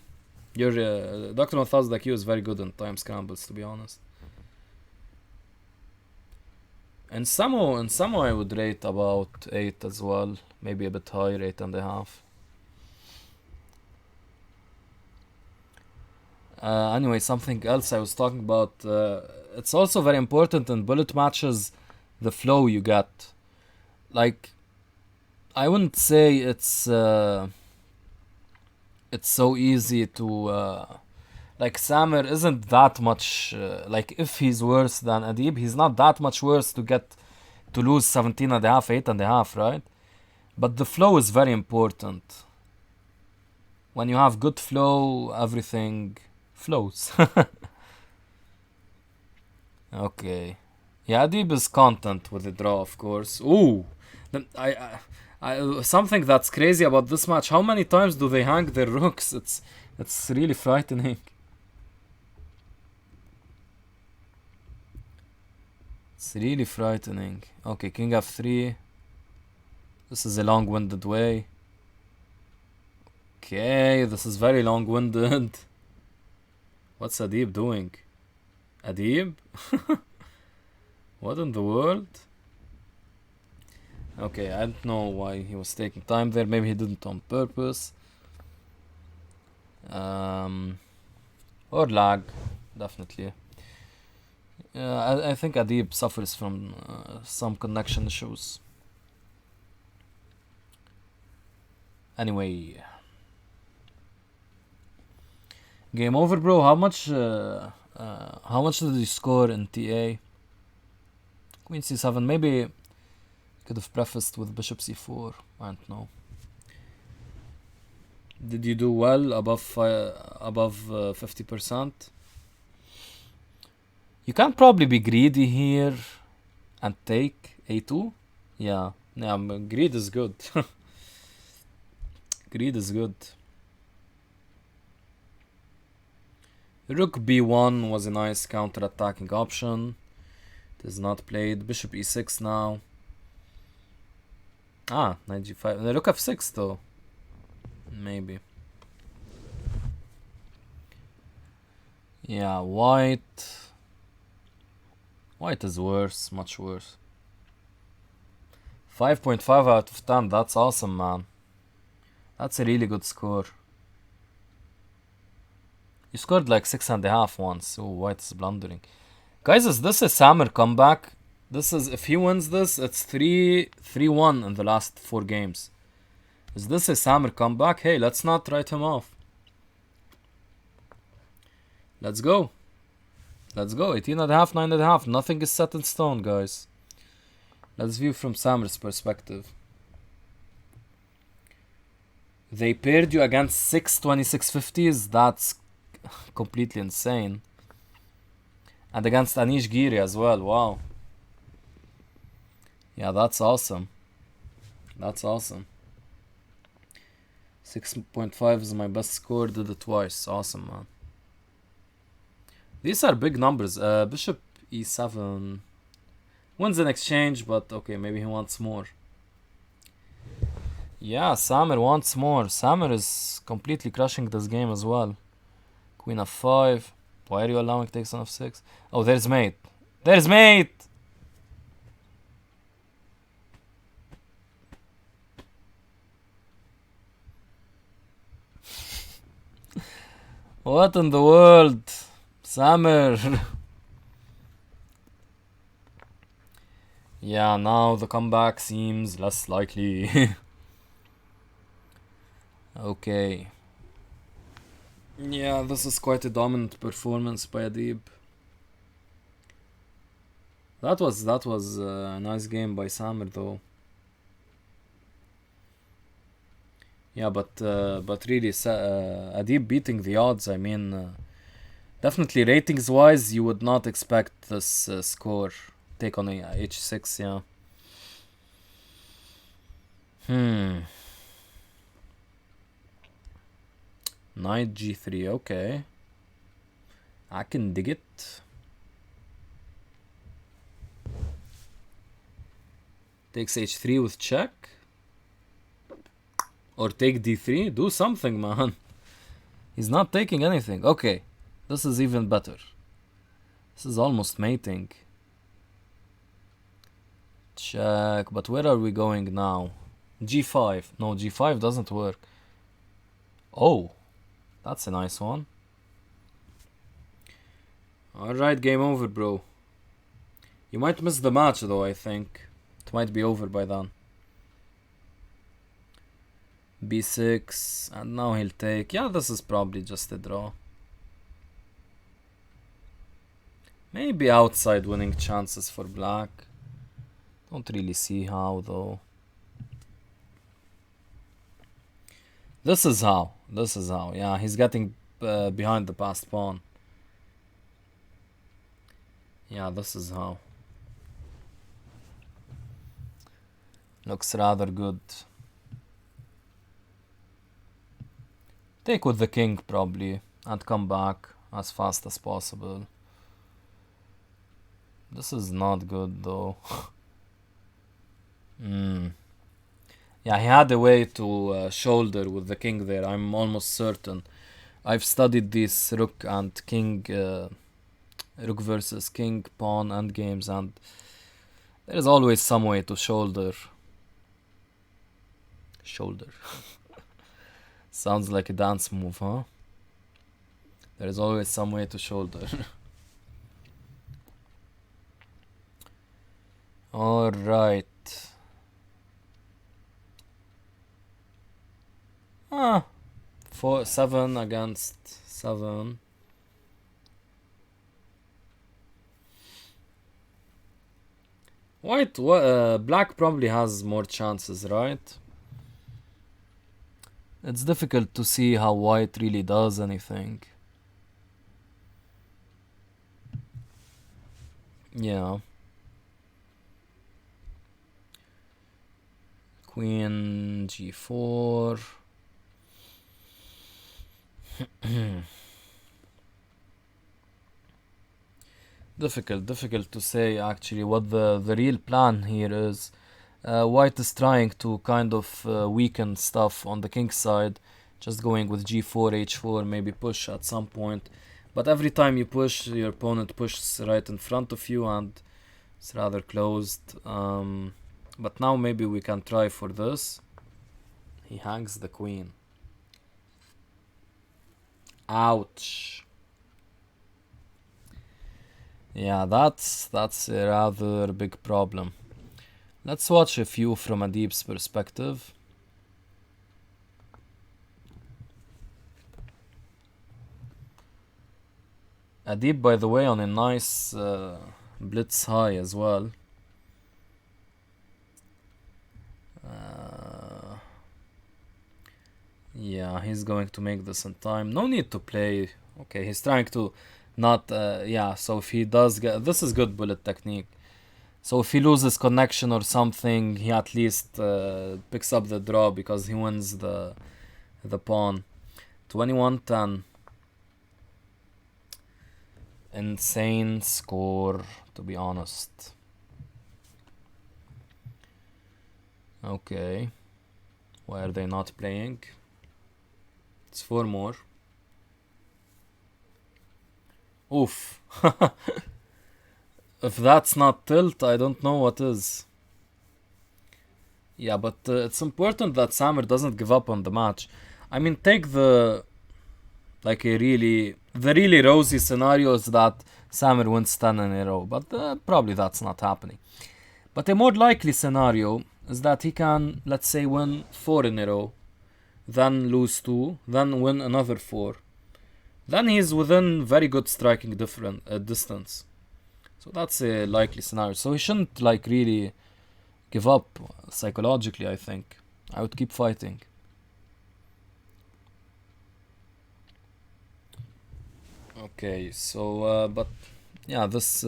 Your Dr. 1000 like you is very good in time scrambles, to be honest. And Samo I would rate about 8 as well. Maybe a bit higher, 8.5. Anyway, something else I was talking about. It's also very important in bullet matches, the flow you get. Like, I wouldn't say it's so easy to like Samer isn't that much like if he's worse than Adib, he's not that much worse to lose 17.5, 8.5, right? But the flow is very important. When you have good flow, everything flows. Okay. Yeah, Adib is content with the draw, of course. Ooh, something that's crazy about this match. How many times do they hang their rooks? It's really frightening. It's really frightening. Okay, King f3. This is a long-winded way. Okay, this is very long-winded. What's Adib doing? Adib? What in the world? Okay, I don't know why he was taking time there. Maybe he didn't on purpose. Or lag, definitely. I think Adib suffers from some connection issues. Anyway. Game over, bro. How much did you score in TA? Queen c7. Maybe could have prefaced with bishop c4. I don't know. Did you do well above 50%? You can probably be greedy here and take a2. Yeah, greed is good. Greed is good. Rook b1 was a nice counter-attacking option. It is not played. Bishop e6 now. Ah, knight g5. Rook f6 though. Maybe. Yeah, white is worse, much worse. 5.5 out of 10. That's awesome, man. That's a really good score. You scored like 6.5 once. Oh, white is blundering. Guys, is this a Samer comeback? This is, if he wins this, it's 3-1 in the last 4 games. Is this a Samer comeback? Hey, let's not write him off. Let's go. Let's go. 18.5, 9.5. Nothing is set in stone, guys. Let's view from Samer's perspective. They paired you against 6 2650s. That's completely insane. And against Anish Giri as well. Wow. Yeah, that's awesome. That's awesome. 6.5 is my best score. Did it twice. Awesome, man. These are big numbers. Bishop e7 wins an exchange, but okay, maybe he wants more. Yeah, Samer wants more. Samer is completely crushing this game as well. Queen f5. Why are you allowing takes on f6? Oh, there's mate. There's mate! What in the world? Samer! Yeah, now the comeback seems less likely. Okay. Yeah, this is quite a dominant performance by Adib. That was a nice game by Samer though. Yeah, but really, Adib beating the odds. I mean, definitely ratings wise, you would not expect this score. Take on a h6, yeah. Knight g3, okay. I can dig it. Takes h3 with check. Or take d3. Do something, man. He's not taking anything. Okay. This is even better. This is almost mating. Check. But where are we going now? g5. No, g5 doesn't work. Oh. That's a nice one. Alright, game over, bro. You might miss the match, though, I think. It might be over by then. b6. And now he'll take. Yeah, this is probably just a draw. Maybe outside winning chances for black. Don't really see how, though. This is how. This is how. Yeah, he's getting behind the passed pawn. Yeah, this is how. Looks rather good. Take with the king, probably. And come back as fast as possible. This is not good, though. Yeah, he had a way to shoulder with the king there, I'm almost certain. I've studied these rook and king, rook versus king, pawn endgames, and there is always some way to shoulder. Shoulder. Sounds like a dance move, huh? There is always some way to shoulder. Alright. 7 against 7. Black probably has more chances, right? It's difficult to see how white really does anything. Yeah. Queen g4. Difficult to say actually what the real plan here is. White is trying to kind of weaken stuff on the king side, just going with g4, h4, maybe push at some point. But every time you push, your opponent pushes right in front of you and it's rather closed. But now maybe we can try for this. He hangs the queen. Ouch. Yeah, that's a rather big problem. Let's watch a few from Adib's perspective. Adib, by the way, on a nice blitz high as well. Yeah, he's going to make this in time. No need to play. Okay, he's trying to not... yeah, so if he does get... This is good bullet technique. So if he loses connection or something, he at least picks up the draw because he wins the pawn. 21-10. insane score, to be honest. Okay. Why are they not playing? It's 4 more. Oof. If that's not tilt, I don't know what is. Yeah, but it's important that Samer doesn't give up on the match. I mean, take the really rosy scenario is that Samer wins 10 in a row, but probably that's not happening. But a more likely scenario is that he can, let's say, win 4 in a row, then lose 2, then win another 4. Then he's within very good striking distance. So that's a likely scenario. So he shouldn't really give up psychologically, I think. I would keep fighting. Okay, so but yeah, this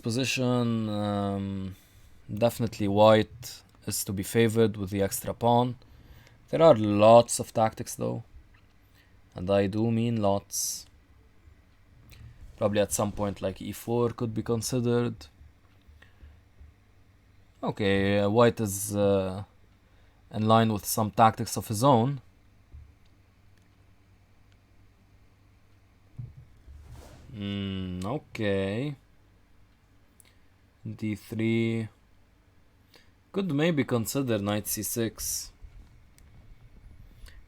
position, definitely white is to be favored with the extra pawn. There are lots of tactics though, and I do mean lots. Probably at some point like e4 could be considered. Okay, white is in line with some tactics of his own. Okay. d3. Could maybe consider knight c6.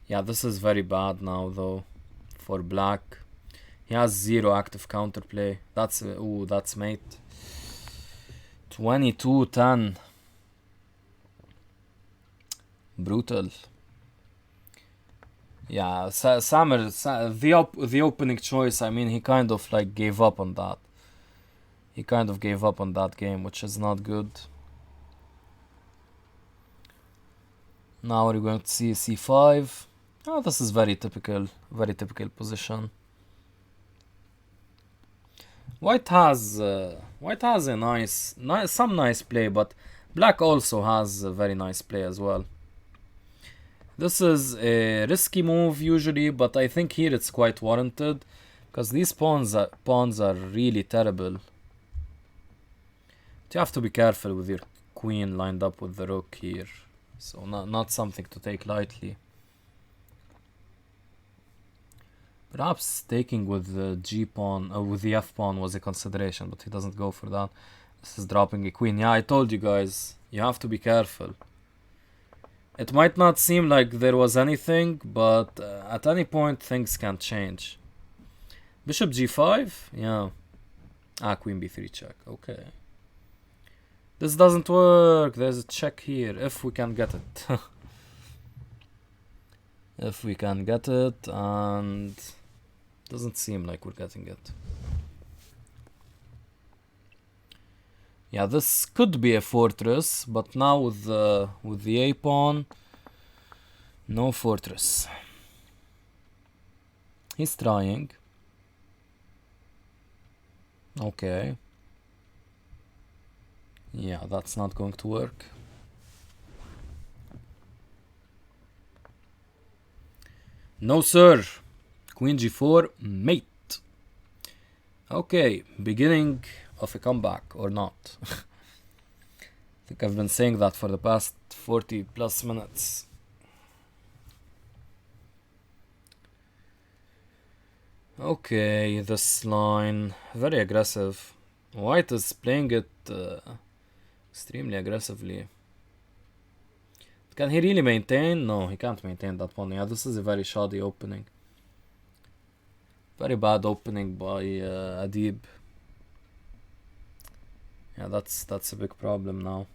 Yeah, this is very bad now though for black. He has 0 active counterplay. That's that's mate. 22-10. Brutal. Yeah, Samer, the opening choice, I mean, he kind of gave up on that. He kind of gave up on that game, which is not good. Now we're going to see c5. Oh, this is very typical position. White has a some nice play, but black also has a very nice play as well. This is a risky move usually, but I think here it's quite warranted because these pawns are really terrible. But you have to be careful with your queen lined up with the rook here, so not something to take lightly. Perhaps taking with the g pawn, with the f pawn was a consideration, but he doesn't go for that. This is dropping a queen. Yeah, I told you guys, you have to be careful. It might not seem like there was anything, but at any point things can change. Bishop g5? Yeah. Queen b3 check. Okay. This doesn't work. There's a check here, if we can get it. If we can get it, and doesn't seem like we're getting it. Yeah, this could be a fortress, but now with the a pawn, no fortress. He's trying. Okay. Yeah, that's not going to work. No, sir. Queen g4, mate. Okay, beginning of a comeback or not. I think I've been saying that for the past 40 plus minutes. Okay, this line, very aggressive. White is playing it extremely aggressively. Can he really maintain? No, he can't maintain that one. Yeah, this is a very shoddy opening. Very bad opening by Adib. Yeah, that's a big problem now.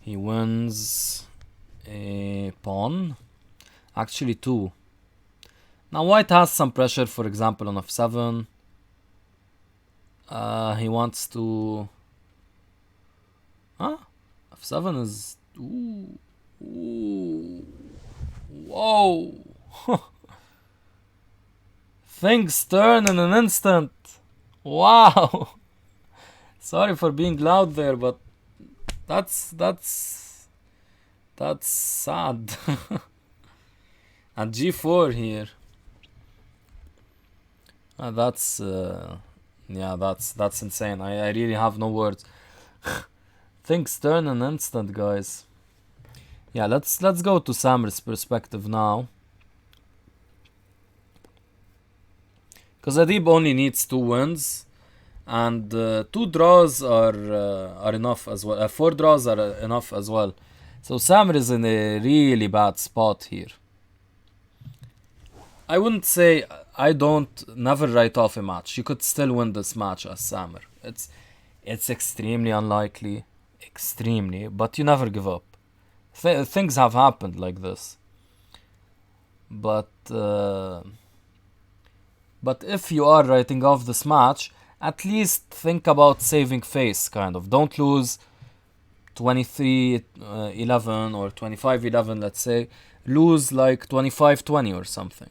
He wins a pawn. Actually 2. Now white has some pressure, for example, on f7. He wants to... Huh? f7 is... Ooh. Ooh. Whoa. Things turn in an instant. Wow. Sorry for being loud there, but that's sad. And G4 here. That's yeah, that's insane. I really have no words. Things turn an instant, guys. Yeah, let's go to Samer's perspective now. Because Adib only needs 2 wins, and 2 draws are enough as well. 4 draws are enough as well. So Samer is in a really bad spot here. I wouldn't say I don't never write off a match. You could still win this match as Samer. It's extremely unlikely, extremely, but you never give up. Things have happened like this. But if you are writing off this match, at least think about saving face, kind of. Don't lose 23-11 or 25-11, let's say. Lose like 25-20 or something.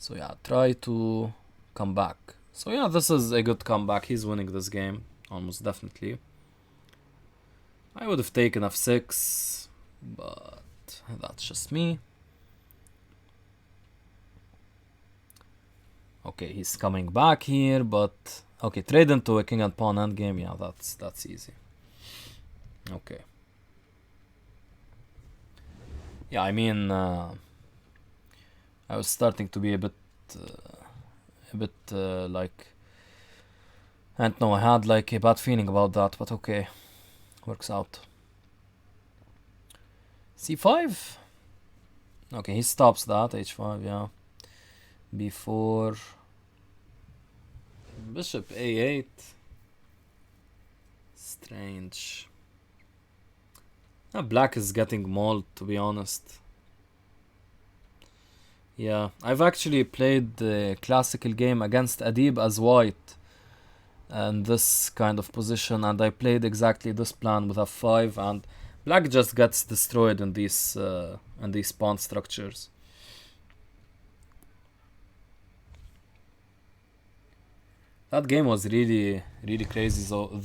So yeah, try to come back. So yeah, this is a good comeback. He's winning this game, almost definitely. I would have taken f6, but that's just me. Okay, he's coming back here, but okay, trade into a king and pawn endgame. Yeah, that's easy. Okay. Yeah, I mean, I was starting to be a bit like, I don't know, I had like a bad feeling about that, but okay, works out. c5. Okay, he stops that. h5, yeah. b4. Bishop a8. Strange. Black is getting mauled, to be honest. Yeah, I've actually played the classical game against Adib as white in this kind of position, and I played exactly this plan with f5, and black just gets destroyed in these pawn structures. That game was really, really crazy, though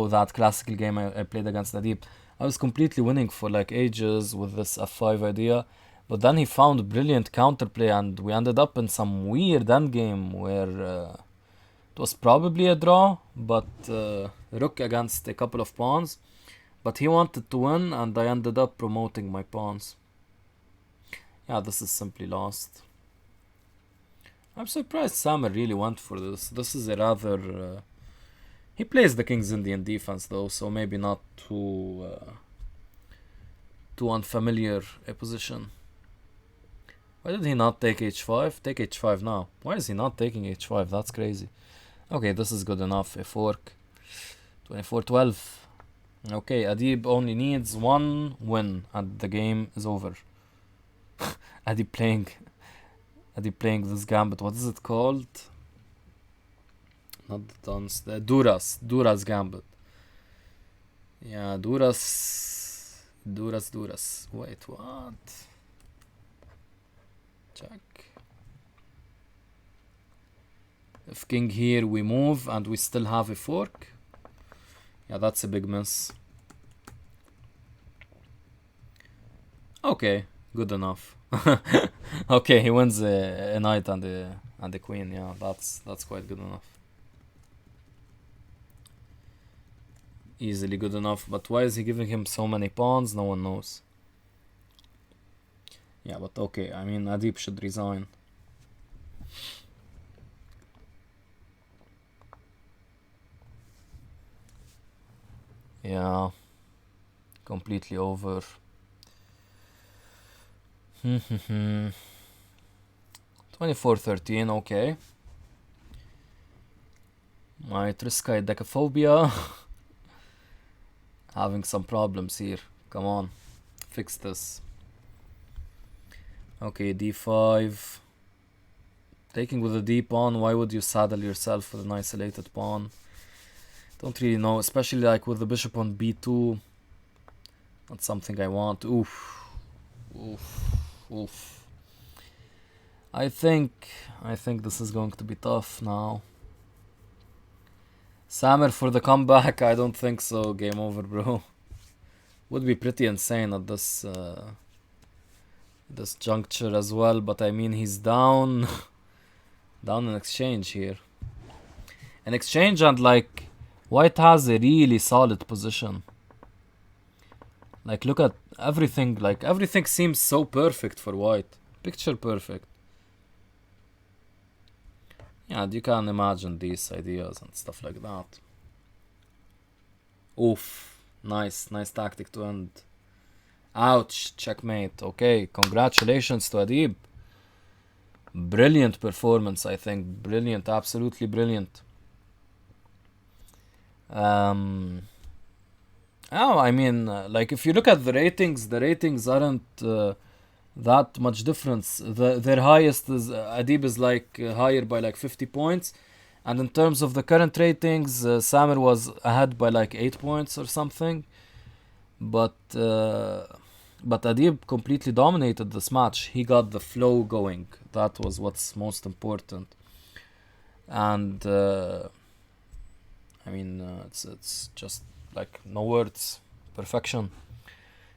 that classical game I played against Adib. I was completely winning for like ages with this f5 idea, but then he found brilliant counterplay, and we ended up in some weird endgame where it was probably a draw, but rook against a couple of pawns. But he wanted to win, and I ended up promoting my pawns. Yeah, this is simply lost. I'm surprised Samer really went for this. This is a rather... he plays the King's Indian defense though, so maybe not too unfamiliar a position. Why did he not take h5? Take h5 now. Why is he not taking h5? That's crazy. Okay, this is good enough. A fork. 24-12. Okay, Adib only needs 1 win and the game is over. Adib playing this gambit. What is it called? Not the dance. The Duras gambit. Yeah, Duras. Wait, what? Check. If king here, we move and we still have a fork. Yeah, that's a big miss. Okay, good enough. Okay, he wins a knight and a queen. Yeah, that's quite good enough. Easily good enough. But why is he giving him so many pawns? No one knows. Yeah, but okay. I mean, Adib should resign. Yeah, completely over. 24-13, okay. My Triskite decaphobia. Having some problems here. Come on, fix this. Okay, d5. Taking with a d pawn. Why would you saddle yourself with an isolated pawn? Don't really know, especially like with the bishop on b2. Not something I want. Oof. I think this is going to be tough now. Samer for the comeback? I don't think so. Game over, bro. Would be pretty insane at this this juncture as well, but I mean he's down down in exchange here. An exchange, and like white has a really solid position. Like look at everything, like everything seems so perfect for white. Picture perfect. Yeah, you can imagine these ideas and stuff like that. Oof. Nice tactic to end. Ouch, checkmate. Okay, congratulations to Adib. Brilliant performance, I think. Brilliant, absolutely brilliant. Oh, I mean, like if you look at the ratings aren't that much difference. Their highest is Adib is like higher by like 50 points, and in terms of the current ratings, Samer was ahead by like 8 points or something. But Adib completely dominated this match. He got the flow going. That was what's most important. And I mean, it's just like no words. Perfection.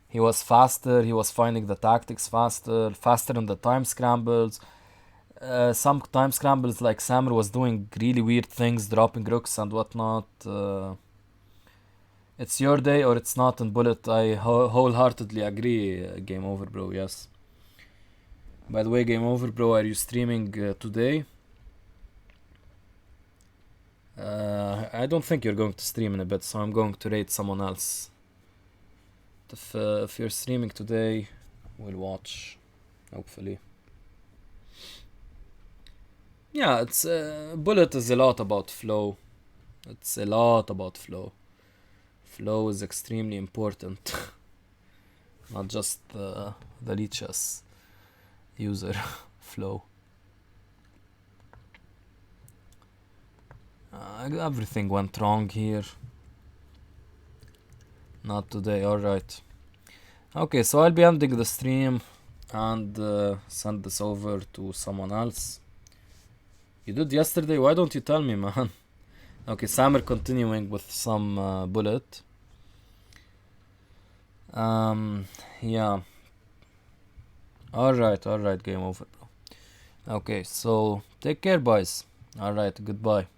He was faster. He was finding the tactics faster in the time scrambles. Some time scrambles, like Samer was doing really weird things, dropping rooks and whatnot. It's your day or it's not in Bullet. I wholeheartedly agree. Game over, bro. Yes. By the way, Game over, bro. Are you streaming today? I don't think you're going to stream in a bit, so I'm going to rate someone else. If you're streaming today, we'll watch. Hopefully. Yeah, it's Bullet is a lot about flow. It's a lot about flow. Flow is extremely important. Not just the leeches user flow. Everything went wrong here. Not today, alright. Okay, so I'll be ending the stream and send this over to someone else. You did yesterday? Why don't you tell me, man? Okay, Samer continuing with some Bullet. Yeah. Alright, game over, bro. Okay, so take care, boys. Alright, goodbye.